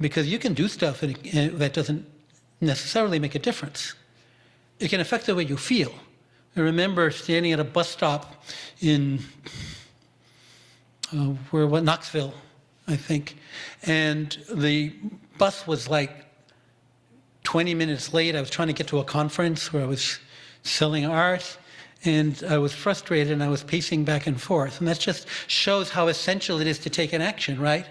Because you can do stuff that doesn't necessarily make a difference. It can affect the way you feel. I remember standing at a bus stop in Knoxville, I think, and the bus was like 20 minutes late. I was trying to get to a conference where I was selling art, and I was frustrated and I was pacing back and forth. And that just shows how essential it is to take an action, right?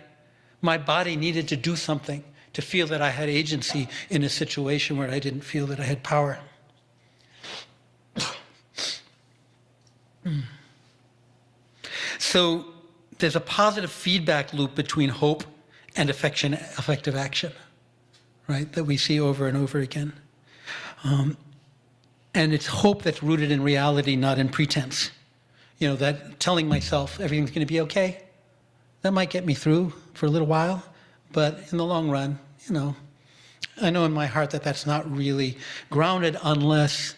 My body needed to do something to feel that I had agency in a situation where I didn't feel that I had power. So there's a positive feedback loop between hope and effective action, right, that we see over and over again. And it's hope that's rooted in reality, not in pretense. You know, that telling myself everything's going to be okay, that might get me through for a little while, but in the long run, you know, I know in my heart that that's not really grounded unless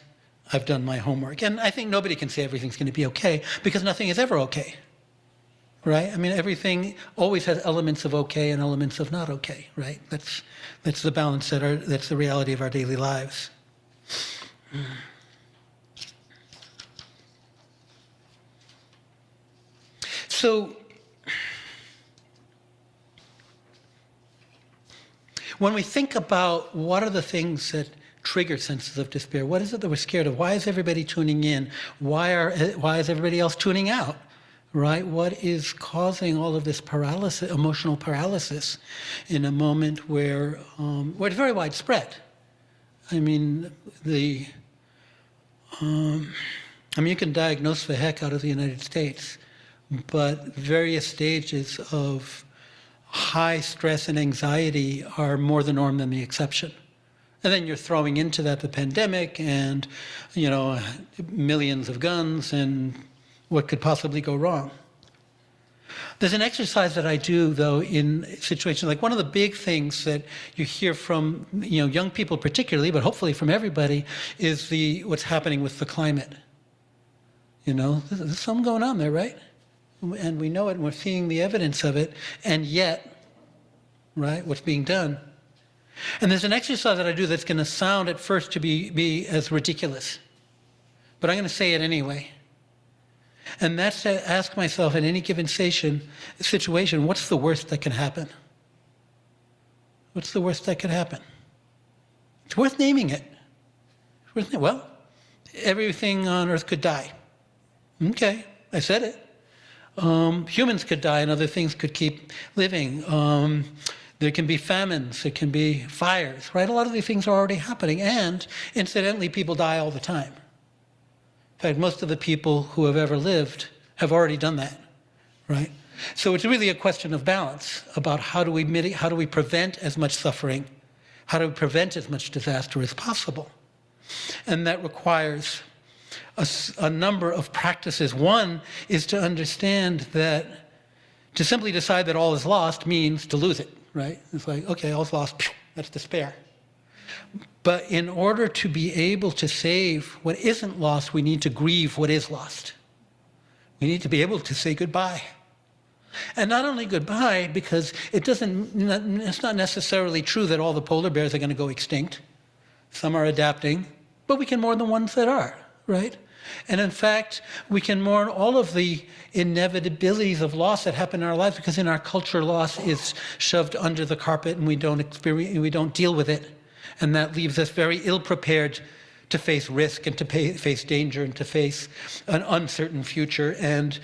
I've done my homework. And I think nobody can say everything's going to be okay, because nothing is ever okay, right? I mean, everything always has elements of okay and elements of not okay, right? That's the balance that's the reality of our daily lives. So when we think about what are the things that trigger senses of despair, what is it that we're scared of? Why is everybody tuning in? Why is everybody else tuning out? Right? What is causing all of this paralysis, emotional paralysis, in a moment where it's very widespread? I mean, you can diagnose the heck out of the United States, but various stages of high stress and anxiety are more the norm than the exception. And then you're throwing into that the pandemic and, millions of guns and what could possibly go wrong. There's an exercise that I do, though, in situations like one of the big things that you hear from young people particularly, but hopefully from everybody, is what's happening with the climate. There's something going on there, right? And we know it, and we're seeing the evidence of it, and yet, right, what's being done. And there's an exercise that I do that's going to sound at first to be as ridiculous, but I'm going to say it anyway. And that's to ask myself in any given situation, what's the worst that can happen? What's the worst that could happen? It's worth naming it. Well, everything on Earth could die. Okay, I said it. Humans could die and other things could keep living. There can be famines, there can be fires, right? A lot of these things are already happening, and incidentally, people die all the time. In fact, most of the people who have ever lived have already done that, right? So it's really a question of balance about how do we prevent as much suffering, how do we prevent as much disaster as possible? And that requires a number of practices. One is to understand that to simply decide that all is lost means to lose it, right? It's like, okay, all's lost, that's despair. But in order to be able to save what isn't lost, we need to grieve what is lost. We need to be able to say goodbye. And not only goodbye, because it's not necessarily true that all the polar bears are going to go extinct. Some are adapting, but we can mourn the ones that are, right? And in fact, we can mourn all of the inevitabilities of loss that happen in our lives, because in our culture, loss is shoved under the carpet and we don't deal with it. And that leaves us very ill-prepared to face risk and to face danger and to face an uncertain future. And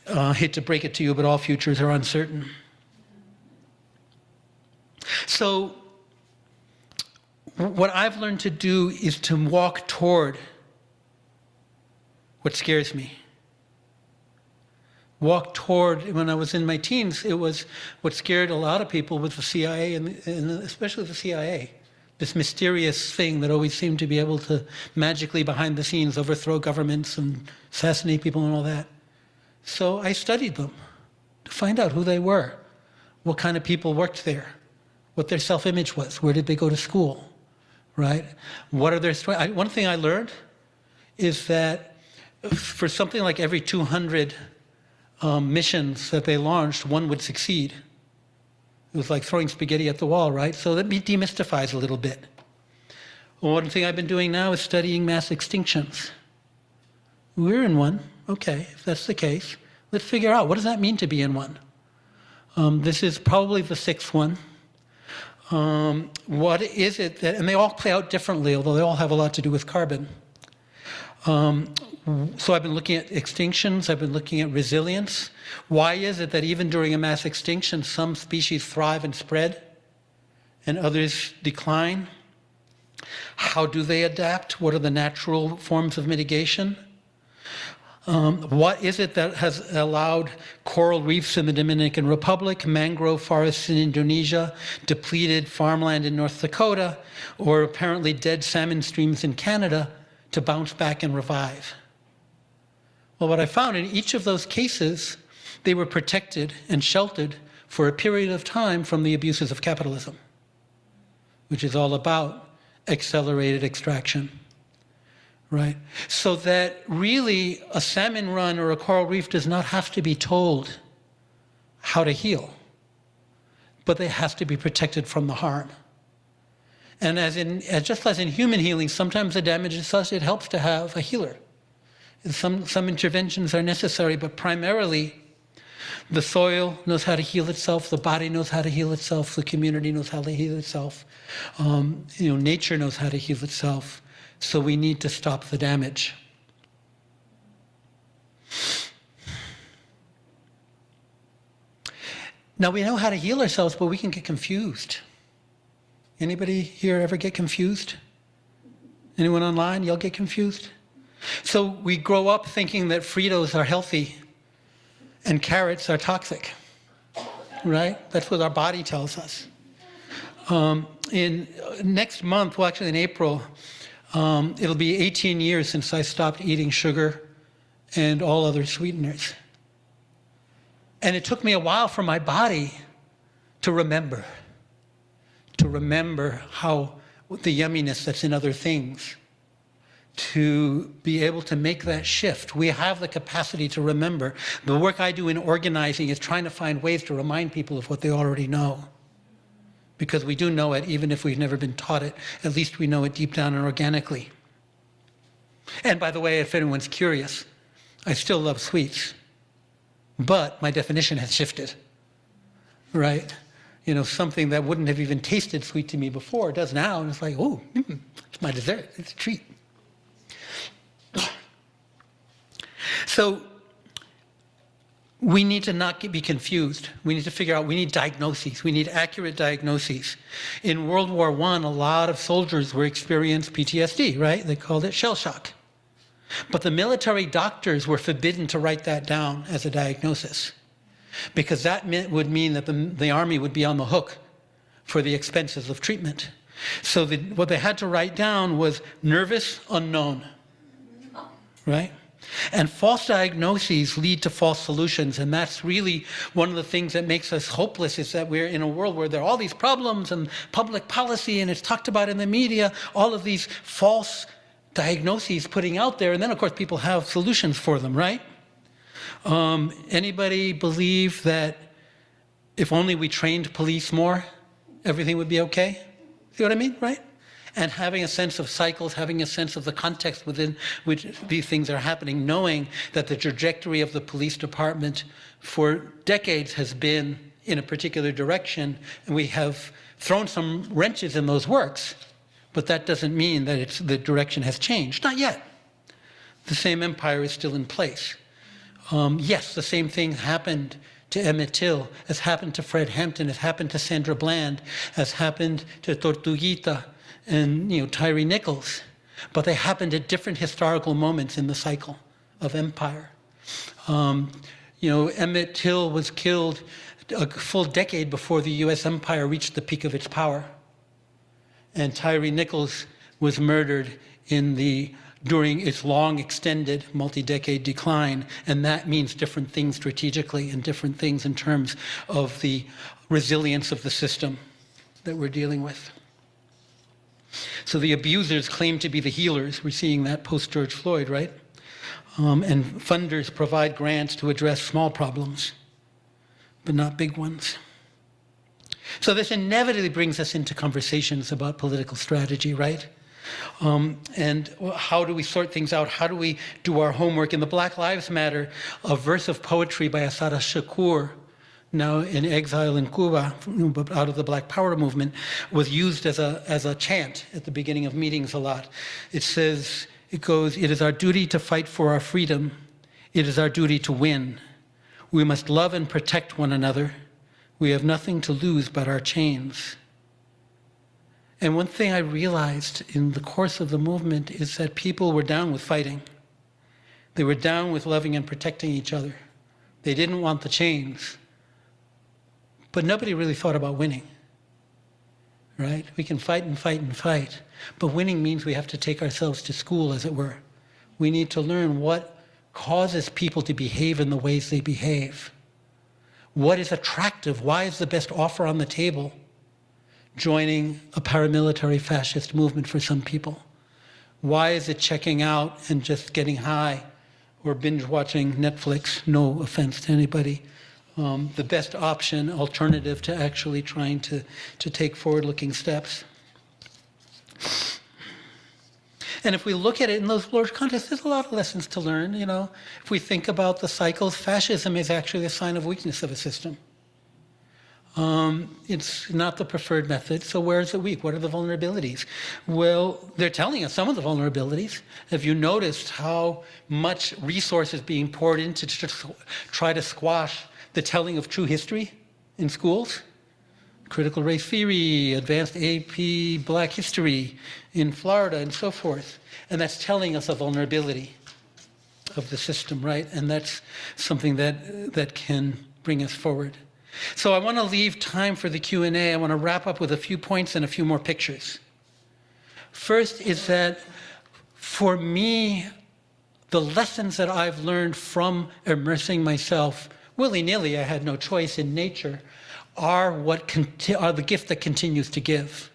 I hate to break it to you, but all futures are uncertain. So what I've learned to do is to walk toward what scares me. Walk toward, when I was in my teens, it was what scared a lot of people was the CIA, and especially the CIA. This mysterious thing that always seemed to be able to magically, behind the scenes, overthrow governments and assassinate people and all that. So I studied them to find out who they were, what kind of people worked there, what their self-image was, where did they go to school, right? What are their strengths? One thing I learned is that for something like every 200 missions that they launched, one would succeed. It was like throwing spaghetti at the wall, right? So that demystifies a little bit. One thing I've been doing now is studying mass extinctions. We're in one. Okay, if that's the case, let's figure out, what does that mean to be in one? This is probably the sixth one. What is it that, and they all play out differently, although they all have a lot to do with carbon. So I've been looking at extinctions, I've been looking at resilience. Why is it that even during a mass extinction, some species thrive and spread and others decline? How do they adapt? What are the natural forms of mitigation? What is it that has allowed coral reefs in the Dominican Republic, mangrove forests in Indonesia, depleted farmland in North Dakota, or apparently dead salmon streams in Canada to bounce back and revive? Well, what I found in each of those cases, they were protected and sheltered for a period of time from the abuses of capitalism, which is all about accelerated extraction, right? So that really a salmon run or a coral reef does not have to be told how to heal, but it has to be protected from the harm. And just as in human healing, sometimes the damage is such it helps to have a healer. Some interventions are necessary, but primarily The soil knows how to heal itself. The body knows how to heal itself. The community knows how to heal itself. Nature knows how to heal itself. So we need to stop the damage. Now we know how to heal ourselves, but we can get confused. Anybody here ever get confused? Anyone online? Y'all get confused? So we grow up thinking that Fritos are healthy and carrots are toxic, right? That's what our body tells us. In next month, well, actually in April, it'll be 18 years since I stopped eating sugar and all other sweeteners. And it took me a while for my body to remember how the yumminess that's in other things, to be able to make that shift. We have the capacity to remember. The work I do in organizing is trying to find ways to remind people of what they already know. Because we do know it, even if we've never been taught it, at least we know it deep down and organically. And by the way, if anyone's curious, I still love sweets, but my definition has shifted, right? Something that wouldn't have even tasted sweet to me before does now, and it's like, oh, it's my dessert, it's a treat. So we need to not be confused. We need to figure out, we need diagnoses. We need accurate diagnoses. In World War I, a lot of soldiers were experienced PTSD, right? They called it shell shock. But the military doctors were forbidden to write that down as a diagnosis, because that would mean that the army would be on the hook for the expenses of treatment. So what they had to write down was nervous unknown, right? And false diagnoses lead to false solutions, and that's really one of the things that makes us hopeless, is that we're in a world where there are all these problems and public policy, and it's talked about in the media, all of these false diagnoses putting out there, and then of course people have solutions for them, right? Anybody believe that if only we trained police more, everything would be okay? See what I mean, right? And having a sense of cycles, having a sense of the context within which these things are happening, knowing that the trajectory of the police department for decades has been in a particular direction, and we have thrown some wrenches in those works, but that doesn't mean that the direction has changed. Not yet. The same empire is still in place. Yes, the same thing happened to Emmett Till, has happened to Fred Hampton, has happened to Sandra Bland, has happened to Tortuguita and Tyree Nichols, but they happened at different historical moments in the cycle of empire. Emmett Till was killed a full decade before the US empire reached the peak of its power. And Tyree Nichols was murdered during its long, extended, multi-decade decline, and that means different things strategically and different things in terms of the resilience of the system that we're dealing with. So the abusers claim to be the healers. We're seeing that post-George Floyd, right? And funders provide grants to address small problems, but not big ones. So this inevitably brings us into conversations about political strategy, right? And how do we sort things out? How do we do our homework? In the Black Lives Matter, a verse of poetry by Assata Shakur, now in exile in Cuba, out of the Black Power movement, was used as a chant at the beginning of meetings a lot. It goes, "It is our duty to fight for our freedom. It is our duty to win. We must love and protect one another. We have nothing to lose but our chains." And one thing I realized in the course of the movement is that people were down with fighting. They were down with loving and protecting each other. They didn't want the chains. But nobody really thought about winning, right? We can fight and fight and fight, but winning means we have to take ourselves to school, as it were. We need to learn what causes people to behave in the ways they behave. What is attractive? Why is the best offer on the table joining a paramilitary fascist movement for some people? Why is it checking out and just getting high or binge watching Netflix? No offense to anybody. The best option, alternative to actually trying to take forward-looking steps. And if we look at it in those large contexts, there's a lot of lessons to learn. If we think about the cycles, fascism is actually a sign of weakness of a system. It's not the preferred method, so where is it weak? What are the vulnerabilities? Well, they're telling us some of the vulnerabilities. Have you noticed how much resources being poured into to try to squash the telling of true history in schools? Critical race theory, advanced AP Black history in Florida, and so forth. And that's telling us a vulnerability of the system, right? And that's something that can bring us forward. So I want to leave time for the Q&A. I want to wrap up with a few points and a few more pictures. First is that for me, the lessons that I've learned from immersing myself willy-nilly, I had no choice, in nature, are the gift that continues to give.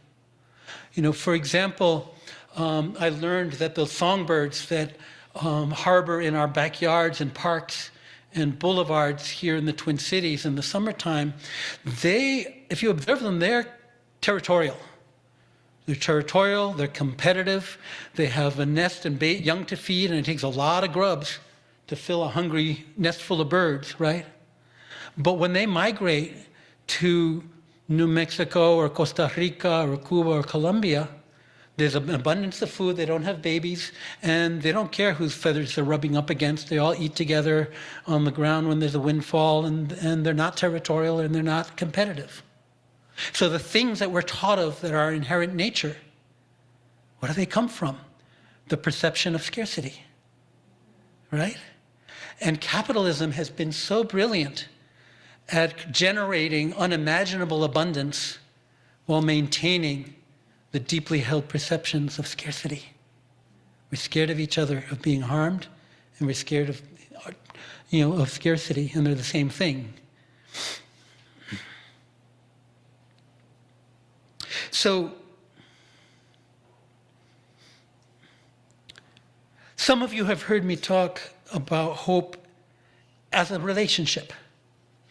For example, I learned that the songbirds that harbor in our backyards and parks and boulevards here in the Twin Cities in the summertime, if you observe them, they're territorial. They're territorial, they're competitive, they have a nest and young to feed, and it takes a lot of grubs to fill a hungry nest full of birds, right? But when they migrate to New Mexico or Costa Rica or Cuba or Colombia, there's an abundance of food, they don't have babies, and they don't care whose feathers they're rubbing up against. They all eat together on the ground when there's a windfall, and they're not territorial and they're not competitive. So the things that we're taught of that are inherent nature, where do they come from? The perception of scarcity, right? And capitalism has been so brilliant at generating unimaginable abundance while maintaining the deeply held perceptions of scarcity. We're scared of each other, of being harmed, and we're scared of, of scarcity, and they're the same thing. So, some of you have heard me talk about hope as a relationship.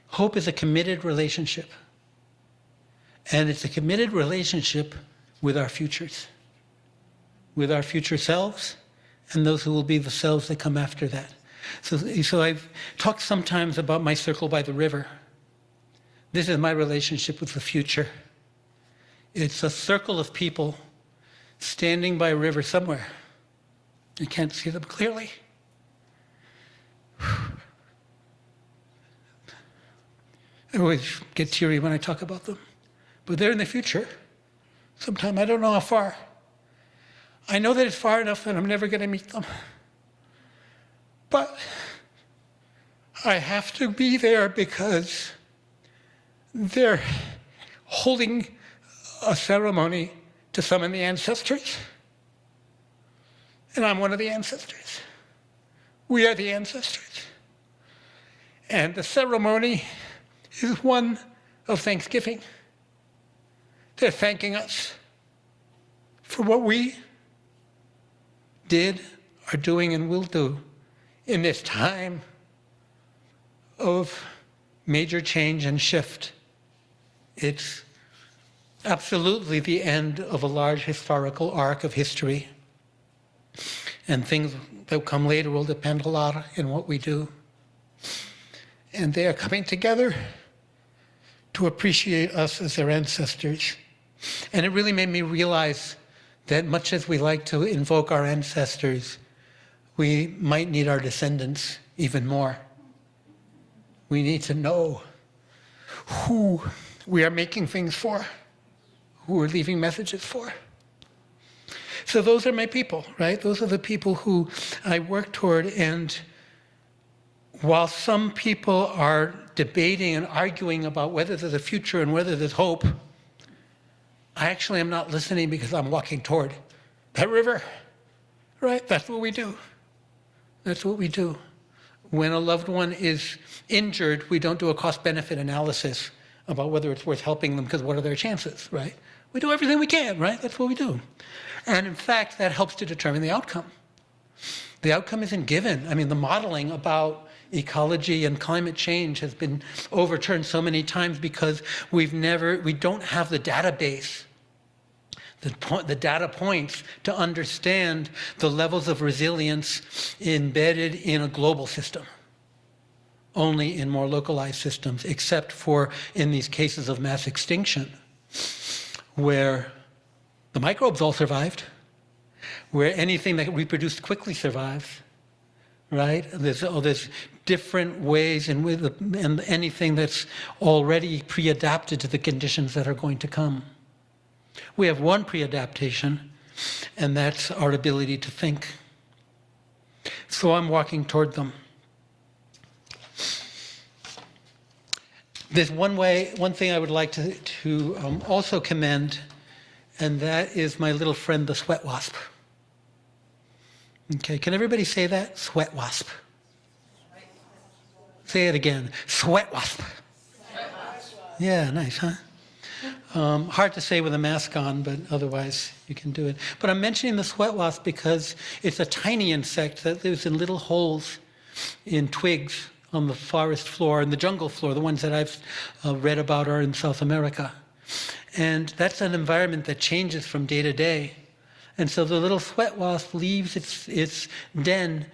Hope is a committed relationship. And it's a committed relationship with our futures, with our future selves, and those who will be the selves that come after that. So I've talked sometimes about my circle by the river. This is my relationship with the future. It's a circle of people standing by a river somewhere. You can't see them clearly. I always get teary when I talk about them. But they're in the future. Sometime, I don't know how far. I know that it's far enough that I'm never going to meet them. But I have to be there because they're holding a ceremony to summon the ancestors. And I'm one of the ancestors. We are the ancestors. And the ceremony is one of thanksgiving. They're thanking us for what we did, are doing, and will do in this time of major change and shift. It's absolutely the end of a large historical arc of history. And things that come later will depend a lot on what we do. And they are coming together to appreciate us as their ancestors. And it really made me realize that much as we like to invoke our ancestors, we might need our descendants even more. We need to know who we are making things for, who we're leaving messages for. So those are my people, right? Those are the people who I work toward. And while some people are debating and arguing about whether there's a future and whether there's hope, I actually am not listening because I'm walking toward that river, right? That's what we do. That's what we do. When a loved one is injured, we don't do a cost-benefit analysis about whether it's worth helping them because what are their chances, right? We do everything we can, right? That's what we do. And in fact, that helps to determine the outcome. The outcome isn't given. I mean, the modeling about ecology and climate change has been overturned so many times because we don't have the database the data points to understand the levels of resilience embedded in a global system, only in more localized systems, except for in these cases of mass extinction, where the microbes all survived, where anything that reproduced quickly survives, right? There's different ways and anything that's already pre-adapted to the conditions that are going to come. We have one pre-adaptation, and that's our ability to think. So I'm walking toward them. There's one thing I would like to also commend, and that is my little friend, the sweat wasp. Okay, can everybody say that? Sweat wasp. Say it again. Sweat wasp. Yeah, nice, huh? Hard to say with a mask on, but otherwise you can do it. But I'm mentioning the sweat wasp because it's a tiny insect that lives in little holes in twigs on the forest floor and the jungle floor. The ones that I've read about are in South America. And that's an environment that changes from day to day. And so the little sweat wasp leaves its den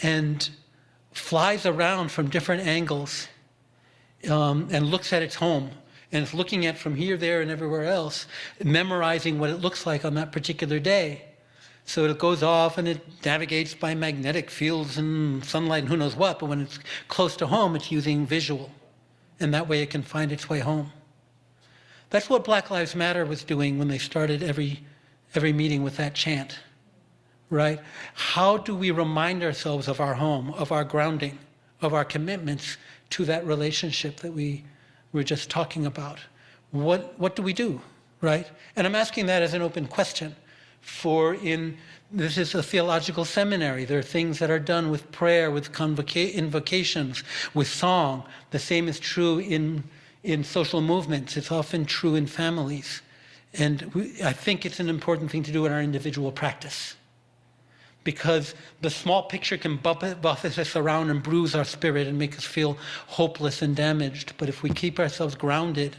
and flies around from different angles and looks at its home. And it's looking at from here, there, and everywhere else, memorizing what it looks like on that particular day. So it goes off and it navigates by magnetic fields and sunlight and who knows what, but when it's close to home, it's using visual. And that way it can find its way home. That's what Black Lives Matter was doing when they started every meeting with that chant, right? How do we remind ourselves of our home, of our grounding, of our commitments to that relationship that we were just talking about? What do we do, right? And I'm asking that as an open question. This is a theological seminary. There are things that are done with prayer, with invocations, with song. The same is true in social movements. It's often true in families. And I think it's an important thing to do in our individual practice. Because the small picture can buffet us around and bruise our spirit and make us feel hopeless and damaged. But if we keep ourselves grounded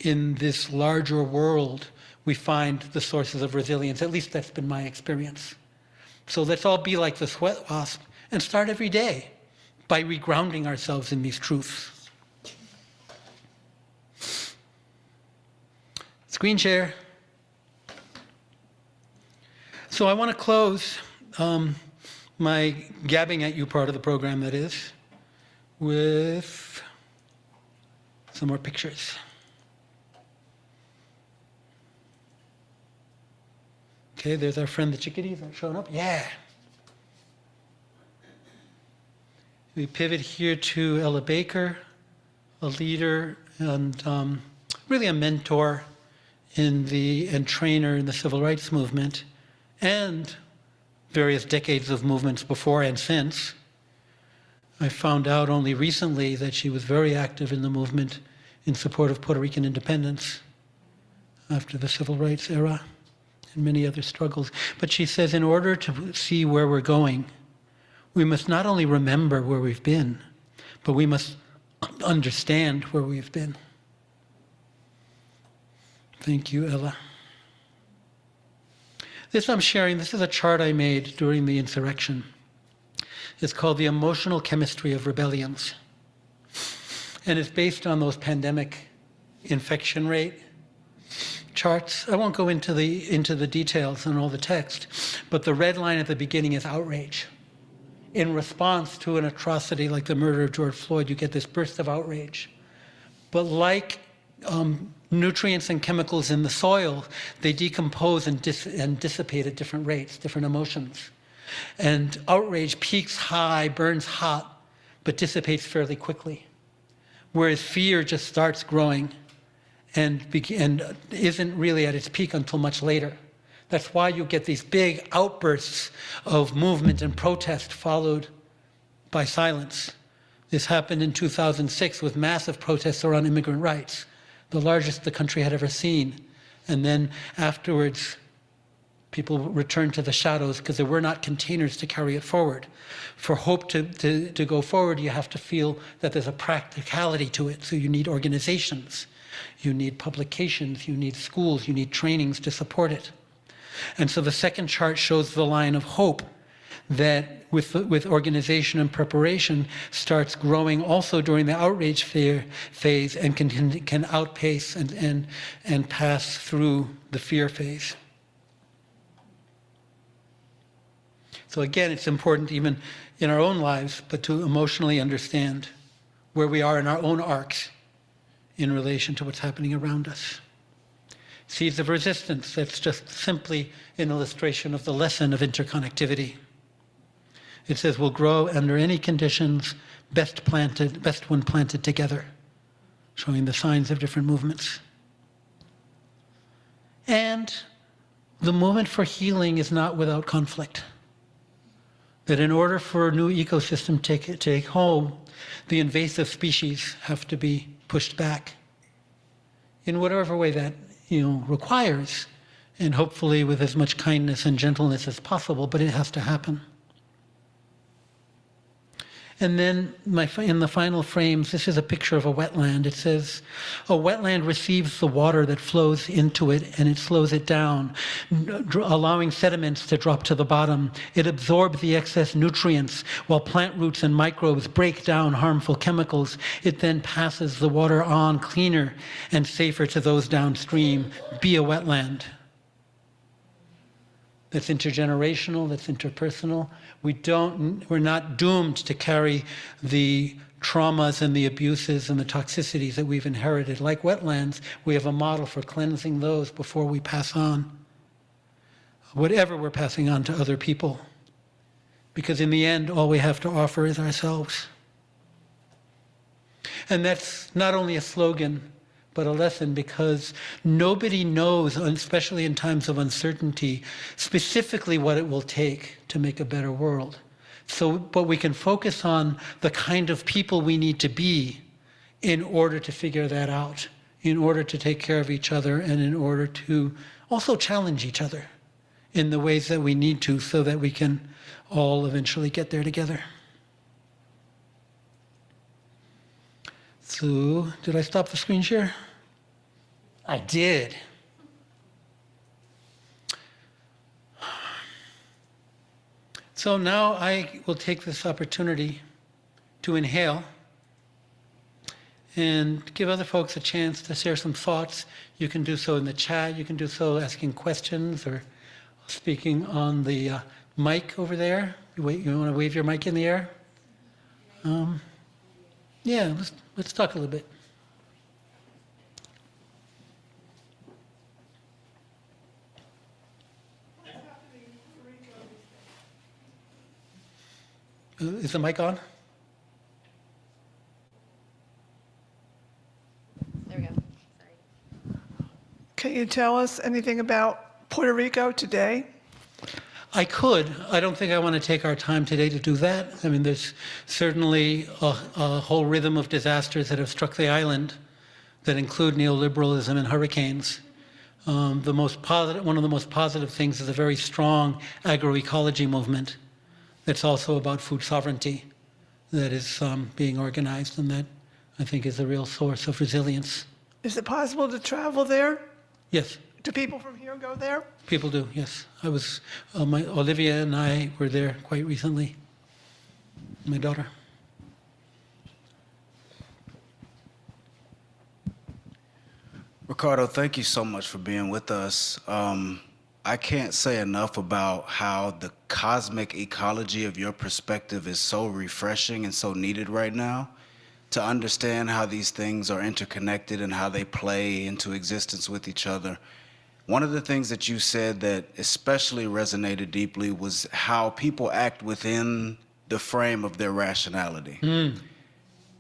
in this larger world, we find the sources of resilience. At least that's been my experience. So let's all be like the sweat wasp and start every day by regrounding ourselves in these truths. Screen share. So I want to close my gabbing at you part of the program, that is, with some more pictures. Okay, there's our friend the chickadees that showing up. Yeah. We pivot here to Ella Baker, a leader and really a mentor and trainer in the civil rights movement and various decades of movements before and since. I found out only recently that she was very active in the movement in support of Puerto Rican independence after the civil rights era and many other struggles. But she says, in order to see where we're going, we must not only remember where we've been, but we must understand where we've been. Thank you, Ella. This I'm sharing, this is a chart I made during the insurrection. It's called The Emotional Chemistry of Rebellions. And it's based on those pandemic infection rate charts. I won't go into the details and all the text, but the red line at the beginning is outrage. In response to an atrocity like the murder of George Floyd, you get this burst of outrage. But like nutrients and chemicals in the soil, they decompose and dissipate at different rates, different emotions. And outrage peaks high, burns hot, but dissipates fairly quickly. Whereas fear just starts growing and isn't really at its peak until much later. That's why you get these big outbursts of movement and protest followed by silence. This happened in 2006 with massive protests around immigrant rights, the largest the country had ever seen. And then afterwards, people returned to the shadows because there were not containers to carry it forward. For hope to go forward, you have to feel that there's a practicality to it, so you need organizations. you need publications, you need schools, you need trainings to support it. And so the second chart shows the line of hope that with organization and preparation starts growing also during the outrage phase and can outpace and pass through the fear phase. So again, it's important even in our own lives, but to emotionally understand where we are in our own arcs in relation to what's happening around us. Seeds of resistance, that's just simply an illustration of the lesson of interconnectivity. It says we'll grow under any conditions, best when planted together, showing the signs of different movements. And the movement for healing is not without conflict. That in order for a new ecosystem to take home, the invasive species have to be pushed back in whatever way that requires, and hopefully with as much kindness and gentleness as possible, but it has to happen. And then in the final frames, this is a picture of a wetland. It says, a wetland receives the water that flows into it and it slows it down, allowing sediments to drop to the bottom. It absorbs the excess nutrients while plant roots and microbes break down harmful chemicals. It then passes the water on cleaner and safer to those downstream. Be a wetland. That's intergenerational, that's interpersonal. We're not doomed to carry the traumas and the abuses and the toxicities that we've inherited. Like wetlands, we have a model for cleansing those before we pass on whatever we're passing on to other people. Because in the end, all we have to offer is ourselves. And that's not only a slogan, but a lesson, because nobody knows, especially in times of uncertainty, specifically what it will take to make a better world. But we can focus on the kind of people we need to be in order to figure that out, in order to take care of each other, and in order to also challenge each other in the ways that we need to, so that we can all eventually get there together. So, did I stop the screen share? I did. So now I will take this opportunity to inhale and give other folks a chance to share some thoughts. You can do so in the chat. You can do so asking questions or speaking on the mic over there. You want to wave your mic in the air? Yeah, let's talk a little bit. Is the mic on? There we go. Sorry. Can you tell us anything about Puerto Rico today? I could. I don't think I want to take our time today to do that. I mean, there's certainly a whole rhythm of disasters that have struck the island that include neoliberalism and hurricanes. One of the most positive things is a very strong agroecology movement that's also about food sovereignty that is being organized, and that I think is a real source of resilience. Is it possible to travel there? Yes. Do people from here go there? People do, yes. Olivia and I were there quite recently, my daughter. Ricardo, thank you so much for being with us. I can't say enough about how the cosmic ecology of your perspective is so refreshing and so needed right now, to understand how these things are interconnected and how they play into existence with each other. One of the things that you said that especially resonated deeply was how people act within the frame of their rationality.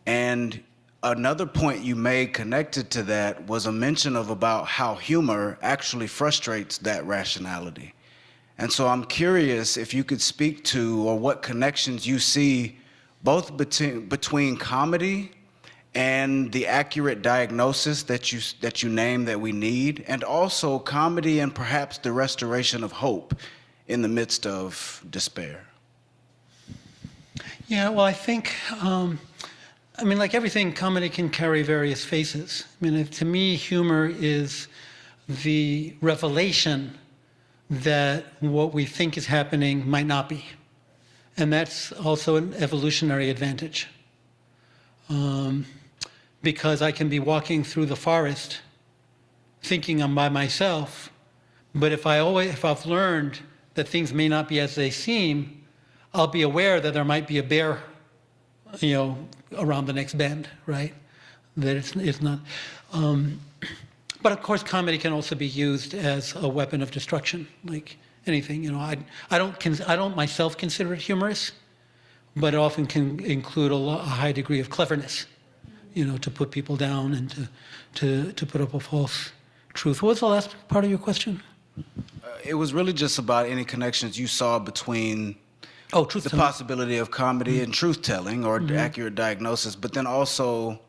And another point you made connected to that was a mention of about how humor actually frustrates that rationality. And so I'm curious if you could speak to, or what connections you see both between comedy and the accurate diagnosis that you name that we need, and also comedy and perhaps the restoration of hope in the midst of despair. Yeah, well, I think I mean, like everything, comedy can carry various faces. I mean, to me, humor is the revelation that what we think is happening might not be. And that's also an evolutionary advantage. Because I can be walking through the forest thinking I'm by myself, but if I've learned that things may not be as they seem, I'll be aware that there might be a bear, around the next bend, right? That it's not. But of course, comedy can also be used as a weapon of destruction, like anything. I don't myself consider it humorous, but it often can include a high degree of cleverness, to put people down and to put up a false truth. What was the last part of your question? It was really just about any connections you saw between truth the telling. possibility of comedy and truth-telling or accurate diagnosis, but then also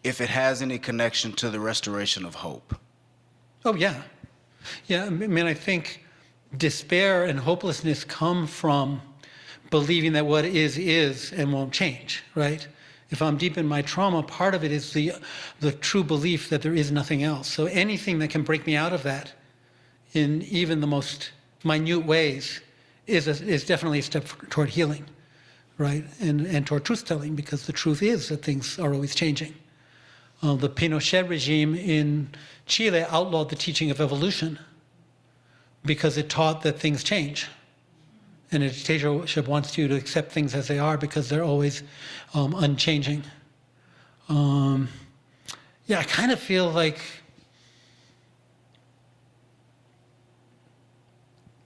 if it has any connection to the restoration of hope. Oh, yeah. Yeah, I mean, I think despair and hopelessness come from believing that what is and won't change, right? If I'm deep in my trauma, part of it is the true belief that there is nothing else. So anything that can break me out of that in even the most minute ways is definitely a step toward healing, right? And toward truth-telling, because the truth is that things are always changing. The Pinochet regime in Chile outlawed the teaching of evolution because it taught that things change. And a dictatorship wants you to accept things as they are because they're always unchanging. I kind of feel like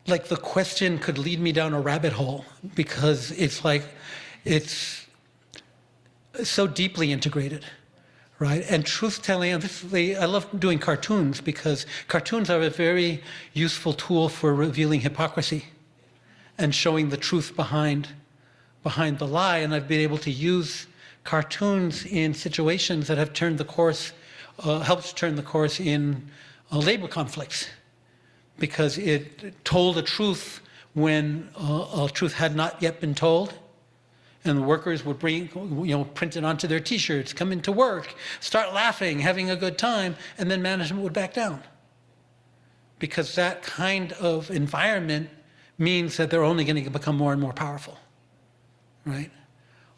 the question could lead me down a rabbit hole because it's so deeply integrated, right? And truth-telling, I love doing cartoons because cartoons are a very useful tool for revealing hypocrisy and showing the truth behind the lie. And I've been able to use cartoons in situations that have turned the course, helped turn the course in labor conflicts, because it told a truth when a truth had not yet been told. And the workers would bring, print it onto their t-shirts, come into work, start laughing, having a good time, and then management would back down. Because that kind of environment means that they're only going to become more and more powerful, right?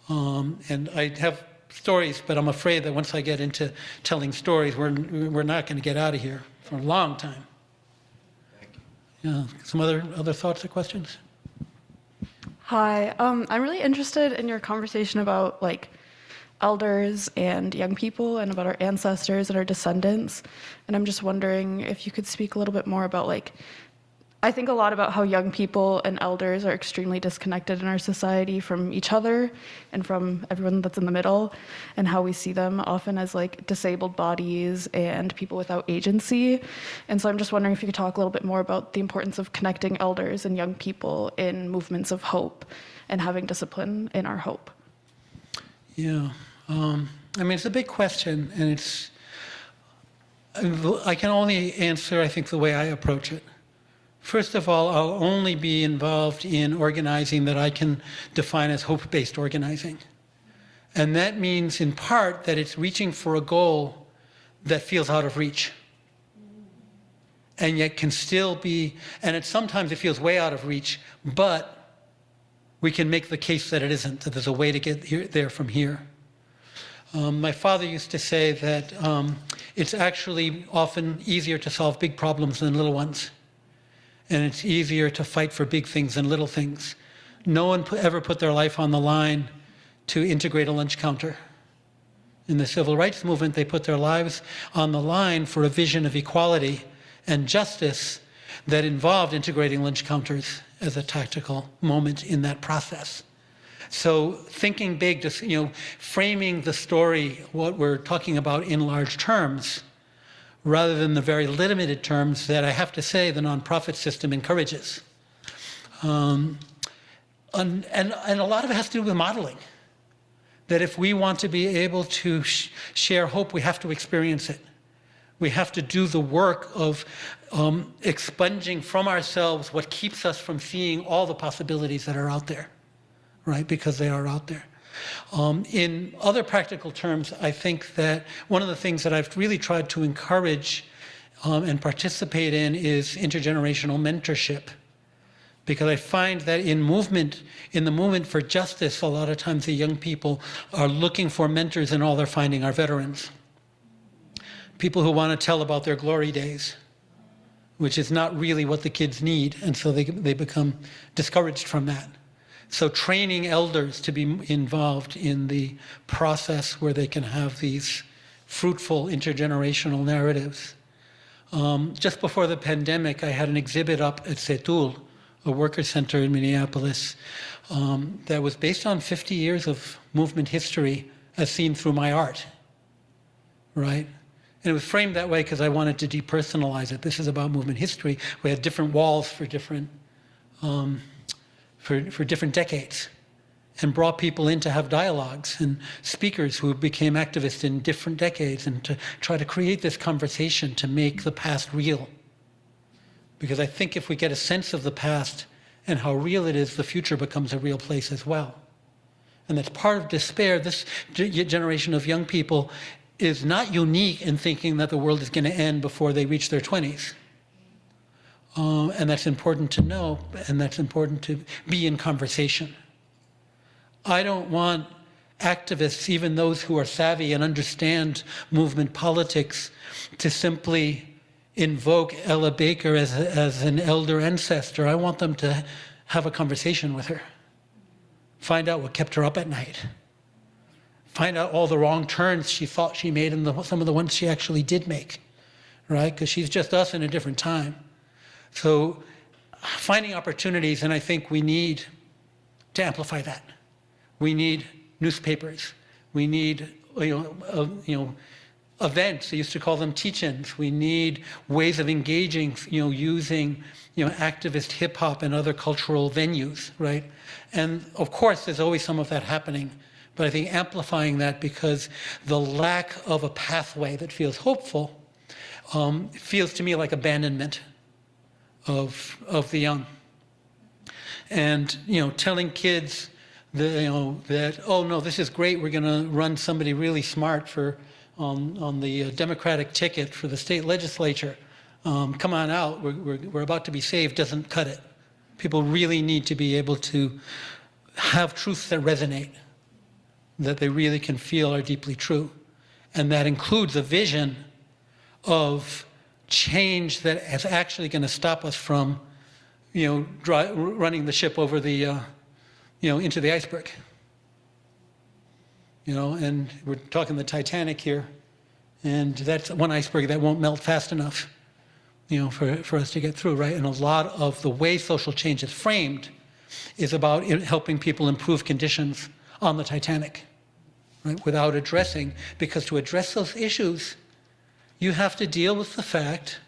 And I have stories, but I'm afraid that once I get into telling stories, we're not going to get out of here for a long time. Thank you. Yeah, some other thoughts or questions? Hi, I'm really interested in your conversation about elders and young people and about our ancestors and our descendants. And I'm just wondering if you could speak a little bit more about I think a lot about how young people and elders are extremely disconnected in our society from each other and from everyone that's in the middle, and how we see them often as disabled bodies and people without agency. And so I'm just wondering if you could talk a little bit more about the importance of connecting elders and young people in movements of hope and having discipline in our hope. Yeah, it's a big question, and I can only answer, I think, the way I approach it. First of all, I'll only be involved in organizing that I can define as hope-based organizing. And that means, in part, that it's reaching for a goal that feels out of reach. And yet can still be, and sometimes it feels way out of reach, but we can make the case that it isn't, that there's a way to get there from here. My father used to say that it's actually often easier to solve big problems than little ones. And it's easier to fight for big things than little things. No one ever put their life on the line to integrate a lunch counter. In the civil rights movement, they put their lives on the line for a vision of equality and justice that involved integrating lunch counters as a tactical moment in that process. So thinking big, just framing the story, what we're talking about in large terms, rather than the very limited terms that I have to say the nonprofit system encourages. And a lot of it has to do with modeling. That if we want to be able to share hope, we have to experience it. We have to do the work of expunging from ourselves what keeps us from seeing all the possibilities that are out there, right? Because they are out there. In other practical terms, I think that one of the things that I've really tried to encourage and participate in is intergenerational mentorship. Because I find that in the movement for justice, a lot of times the young people are looking for mentors, and all they're finding are veterans. People who want to tell about their glory days, which is not really what the kids need, and so they become discouraged from that. So training elders to be involved in the process where they can have these fruitful intergenerational narratives. Just before the pandemic, I had an exhibit up at CETUL, a worker center in Minneapolis, that was based on 50 years of movement history as seen through my art, right? And it was framed that way because I wanted to depersonalize it. This is about movement history. We had different walls for different decades, and brought people in to have dialogues and speakers who became activists in different decades, and to try to create this conversation to make the past real. Because I think if we get a sense of the past and how real it is, the future becomes a real place as well. And that's part of despair. This generation of young people is not unique in thinking that the world is going to end before they reach their 20s. And that's important to know, and that's important to be in conversation. I don't want activists, even those who are savvy and understand movement politics, to simply invoke Ella Baker as an elder ancestor. I want them to have a conversation with her. Find out what kept her up at night. Find out all the wrong turns she thought she made and some of the ones she actually did make, right? Because she's just us in a different time. So finding opportunities, and I think we need to amplify that. We need newspapers. We need, events. They used to call them teach-ins. We need ways of engaging, using, activist hip hop and other cultural venues, right? And of course, there's always some of that happening, but I think amplifying that, because the lack of a pathway that feels hopeful feels to me like abandonment of the young. And telling kids that oh no, this is great, we're going to run somebody really smart for on the Democratic ticket for the state legislature. Come on out, we're about to be saved, doesn't cut it. People really need to be able to have truths that resonate, that they really can feel are deeply true. And that includes a vision of change that is actually going to stop us from, running the ship over the, into the iceberg. And we're talking the Titanic here, and that's one iceberg that won't melt fast enough, for us to get through, right? And a lot of the way social change is framed is about helping people improve conditions on the Titanic, right? Without addressing, because to address those issues, you have to deal with the fact,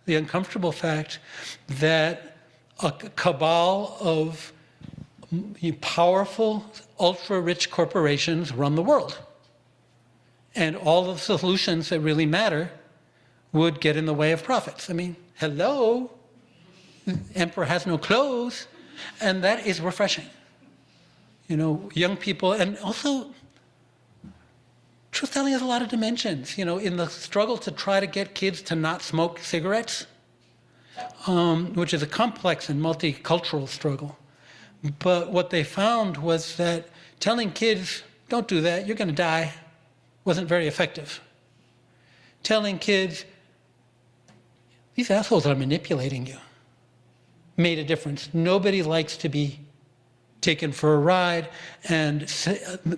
the uncomfortable fact, that a cabal of powerful, ultra-rich corporations run the world. And all of the solutions that really matter would get in the way of profits. I mean, hello, emperor has no clothes, and that is refreshing. Young people, and also, truth-telling has a lot of dimensions. In the struggle to try to get kids to not smoke cigarettes, which is a complex and multicultural struggle. But what they found was that telling kids, don't do that, you're going to die, wasn't very effective. Telling kids, these assholes are manipulating you, made a difference. Nobody likes to be taken for a ride, and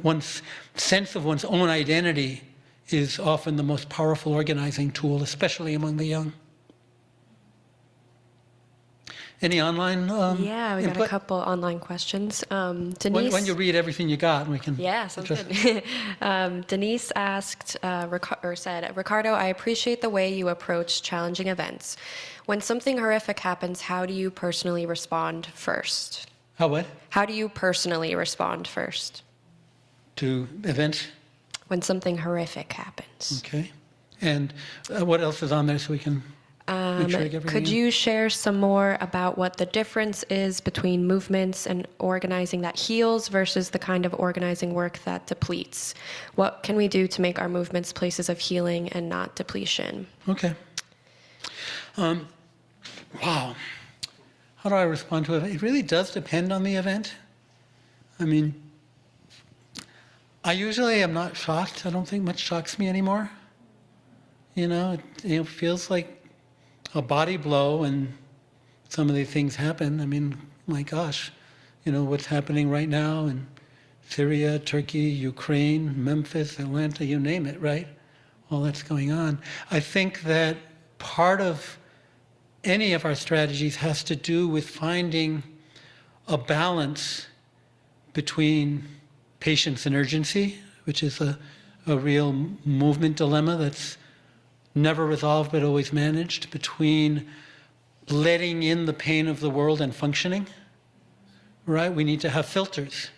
one's sense of one's own identity is often the most powerful organizing tool, especially among the young. Any online Yeah, we got input? a couple online questions. Denise. When you read everything you got, we can. Yeah, sounds address good. Denise asked, said, Ricardo, I appreciate the way you approach challenging events. When something horrific happens, how do you personally respond first? How what? How do you personally respond first? To events? When something horrific happens. Okay. And what else is on there so we can... make sure I get everything Could in. you share some more about what the difference is between movements and organizing that heals versus the kind of organizing work that depletes? What can we do to make our movements places of healing and not depletion? Okay. Wow. How do I respond to it? It really does depend on the event. I mean, I usually am not shocked. I don't think much shocks me anymore. You know, it feels like a body blow when some of these things happen. I mean, my gosh, you know, what's happening right now in Syria, Turkey, Ukraine, Memphis, Atlanta, you name it, right? All that's going on. I think that part of any of our strategies has to do with finding a balance between patience and urgency, which is a real movement dilemma that's never resolved but always managed, between letting in the pain of the world and functioning, right? We need to have filters.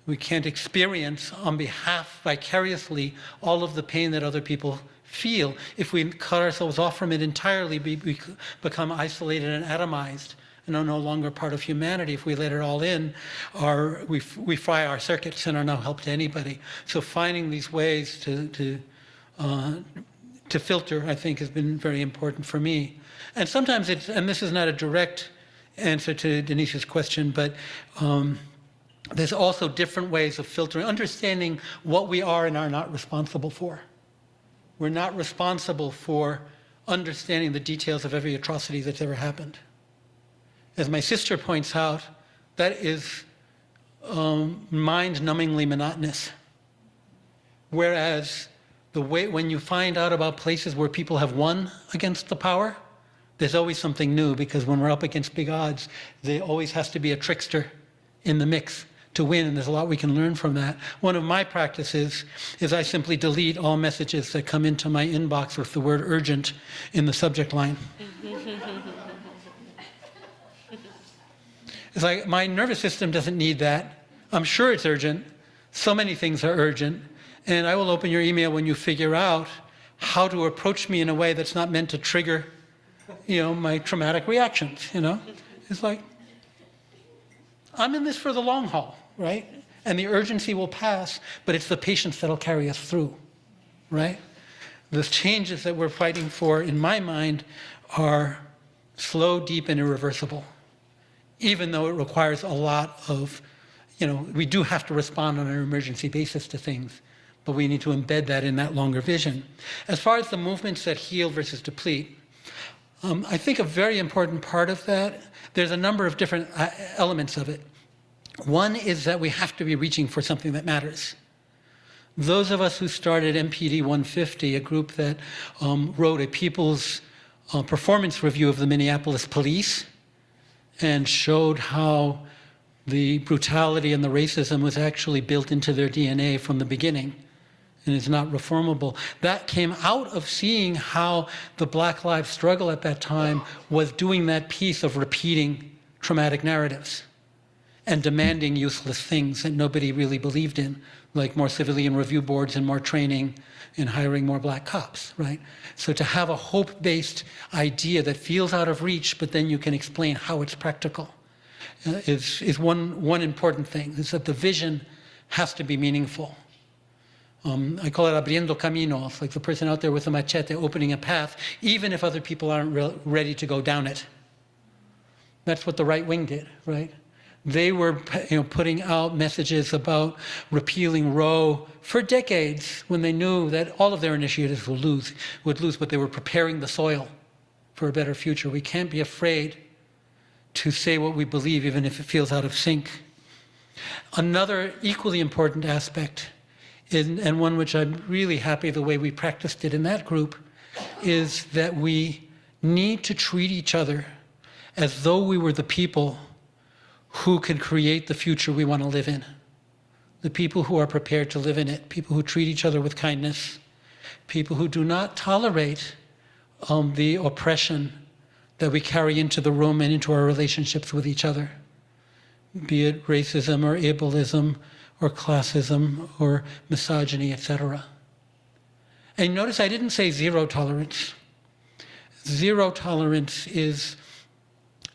We can't experience on behalf, vicariously, all of the pain that other people feel. If we cut ourselves off from it entirely, we become isolated and atomized and are no longer part of humanity. If we let it all in, we fry our circuits and are no help to anybody. So finding these ways to filter, I think, has been very important for me. And sometimes and this is not a direct answer to Denise's question, but there's also different ways of filtering, understanding what we are and are not responsible for. We're not responsible for understanding the details of every atrocity that's ever happened. As my sister points out, that is mind-numbingly monotonous. Whereas when you find out about places where people have won against the power, there's always something new, because when we're up against big odds, there always has to be a trickster in the mix to win, and there's a lot we can learn from that. One of my practices is I simply delete all messages that come into my inbox with the word urgent in the subject line. It's like, my nervous system doesn't need that. I'm sure it's urgent. So many things are urgent. And I will open your email when you figure out how to approach me in a way that's not meant to trigger, my traumatic reactions, It's like, I'm in this for the long haul, right? And the urgency will pass, but it's the patience that'll carry us through, right? The changes that we're fighting for, in my mind, are slow, deep, and irreversible. Even though it requires a lot of, we do have to respond on an emergency basis to things, but we need to embed that in that longer vision. As far as the movements that heal versus deplete, I think a very important part of that, there's a number of different elements of it. One is that we have to be reaching for something that matters. Those of us who started MPD 150, a group that wrote a people's performance review of the Minneapolis police and showed how the brutality and the racism was actually built into their DNA from the beginning and is not reformable. That came out of seeing how the Black Lives struggle at that time was doing that piece of repeating traumatic narratives and demanding useless things that nobody really believed in, like more civilian review boards and more training and hiring more black cops, right? So to have a hope-based idea that feels out of reach, but then you can explain how it's practical, is one important thing, is that the vision has to be meaningful. I call it abriendo camino. It's like the person out there with a machete opening a path, even if other people aren't ready to go down it. That's what the right wing did, right? They were putting out messages about repealing Roe for decades when they knew that all of their initiatives would lose, but they were preparing the soil for a better future. We can't be afraid to say what we believe, even if it feels out of sync. Another equally important aspect, and one which I'm really happy the way we practiced it in that group, is that we need to treat each other as though we were the people who can create the future we want to live in. The people who are prepared to live in it, people who treat each other with kindness, people who do not tolerate the oppression that we carry into the room and into our relationships with each other, be it racism or ableism or classism or misogyny, etc. And notice I didn't say zero tolerance. Zero tolerance is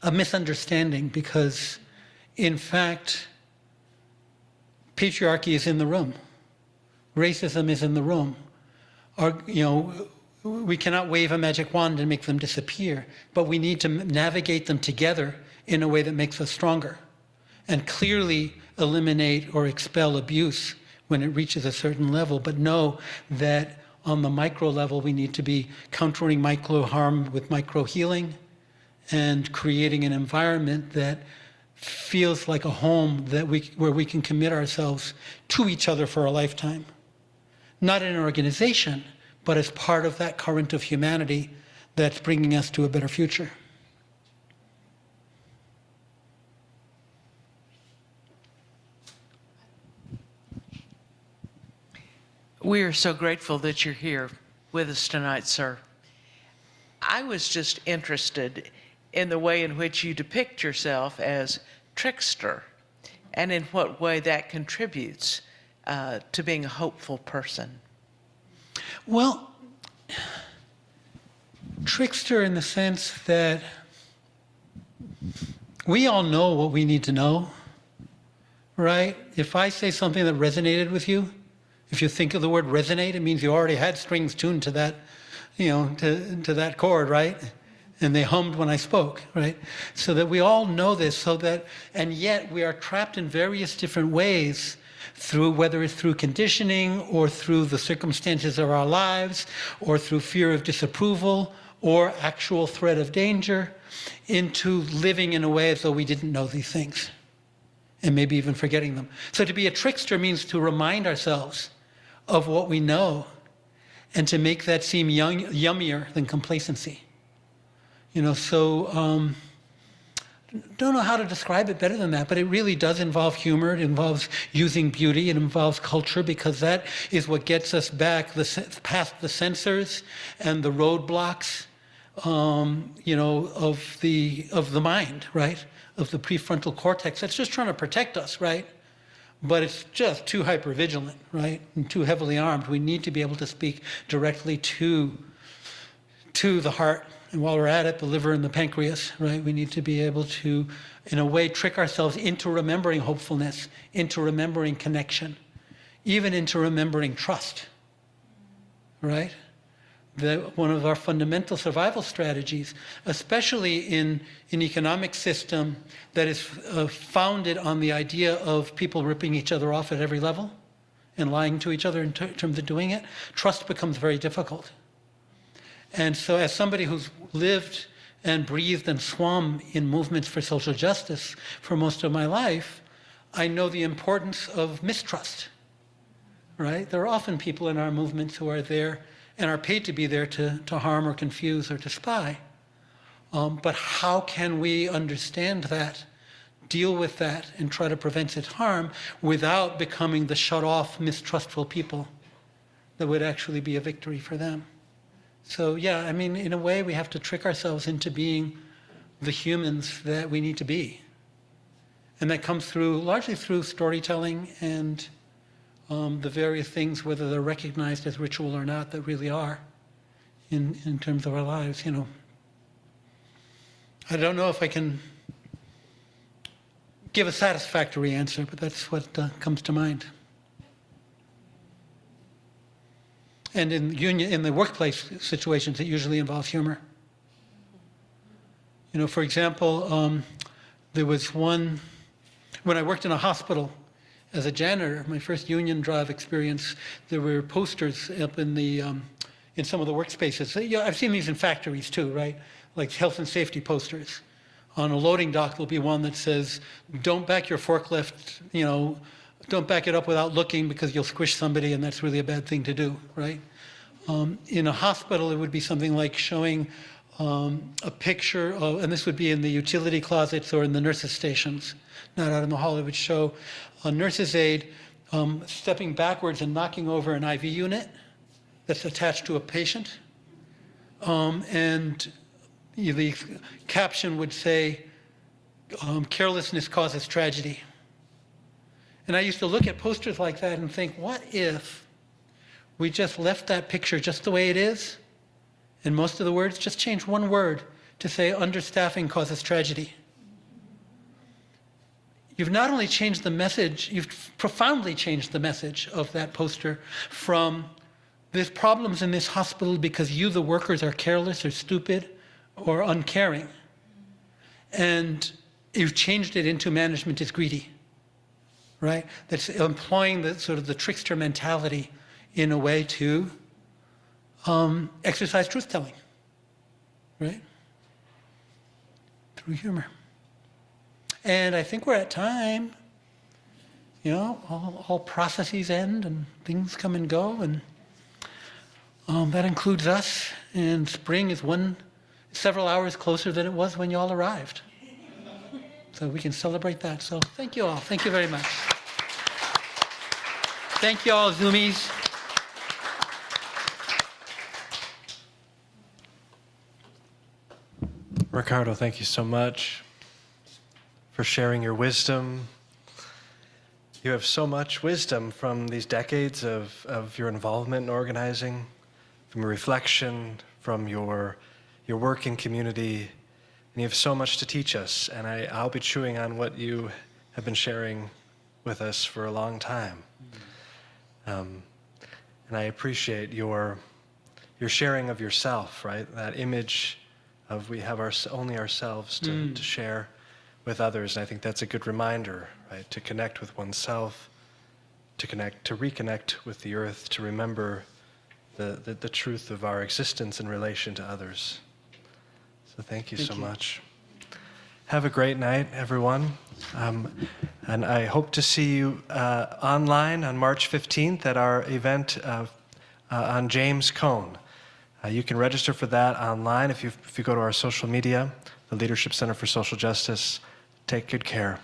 a misunderstanding because, in fact, patriarchy is in the room. Racism is in the room. We cannot wave a magic wand and make them disappear, but we need to navigate them together in a way that makes us stronger and clearly eliminate or expel abuse when it reaches a certain level, but know that on the micro level, we need to be countering micro harm with micro healing and creating an environment that feels like a home where we can commit ourselves to each other for a lifetime. Not in an organization, but as part of that current of humanity that's bringing us to a better future. We are so grateful that you're here with us tonight, sir. I was just interested in the way in which you depict yourself as trickster and in what way that contributes to being a hopeful person. Well, trickster in the sense that we all know what we need to know, right? If I say something that resonated with you, if you think of the word resonate, it means you already had strings tuned to that, to that chord, right? And they hummed when I spoke, right? So that we all know this, and yet we are trapped in various different ways whether it's through conditioning or through the circumstances of our lives or through fear of disapproval or actual threat of danger, into living in a way as though we didn't know these things and maybe even forgetting them. So to be a trickster means to remind ourselves of what we know and to make that seem yummier than complacency. Don't know how to describe it better than that, but it really does involve humor. It involves using beauty. It involves culture, because that is what gets us back past the censors and the roadblocks, of the mind, right? Of the prefrontal cortex. That's just trying to protect us, right? But it's just too hypervigilant, right? And too heavily armed. We need to be able to speak directly to the heart. And while we're at it, the liver and the pancreas, right? We need to be able to, in a way, trick ourselves into remembering hopefulness, into remembering connection, even into remembering trust, right? One of our fundamental survival strategies, especially in an economic system that is founded on the idea of people ripping each other off at every level and lying to each other in terms of doing it, trust becomes very difficult. And so as somebody who's lived and breathed and swum in movements for social justice for most of my life, I know the importance of mistrust, right? There are often people in our movements who are there and are paid to be there to harm or confuse or to spy. But how can we understand that, deal with that, and try to prevent its harm without becoming the shut-off, mistrustful people that would actually be a victory for them? So yeah, I mean, in a way, we have to trick ourselves into being the humans that we need to be. And that comes largely through storytelling and the various things, whether they're recognized as ritual or not, that really are in terms of our lives, I don't know if I can give a satisfactory answer, but that's what comes to mind. And in the workplace situations, it usually involves humor. For example, there was when I worked in a hospital as a janitor, my first union drive experience, there were posters up in some of the workspaces. I've seen these in factories too, right? Like health and safety posters. On a loading dock, there'll be one that says, "Don't back your forklift, don't back it up without looking because you'll squish somebody and that's really a bad thing to do," right? In a hospital, it would be something like showing a picture of, and this would be in the utility closets or in the nurses' stations, not out in the hall. It would show a nurse's aide stepping backwards and knocking over an IV unit that's attached to a patient. And the caption would say, "Carelessness causes tragedy." And I used to look at posters like that and think, what if we just left that picture just the way it is And most of the words, just change one word to say understaffing causes tragedy. You've not only changed the message, you've profoundly changed the message of that poster from there's problems in this hospital because you, the workers, are careless or stupid or uncaring. And you've changed it into management is greedy, right? That's employing the sort of the trickster mentality in a way to exercise truth-telling, right? Through humor. And I think we're at time. You know, all processes end and things come and go, and that includes us. And spring is several hours closer than it was when you all arrived. So we can celebrate that. So thank you all. Thank you very much. Thank you all, Zoomies. Ricardo, thank you so much for sharing your wisdom. You have so much wisdom from these decades of your involvement in organizing, from your reflection, from your work in community, and you have so much to teach us. And I'll be chewing on what you have been sharing with us for a long time. And I appreciate your sharing of yourself, right? That image of we have only ourselves to share with others. And I think that's a good reminder, right? To connect with oneself, to reconnect with the earth, to remember the truth of our existence in relation to others. So thank you so much. Have a great night, everyone. And I hope to see you online on March 15th at our event on James Cone. You can register for that online if you go to our social media, the Leadership Center for Social Justice. Take good care.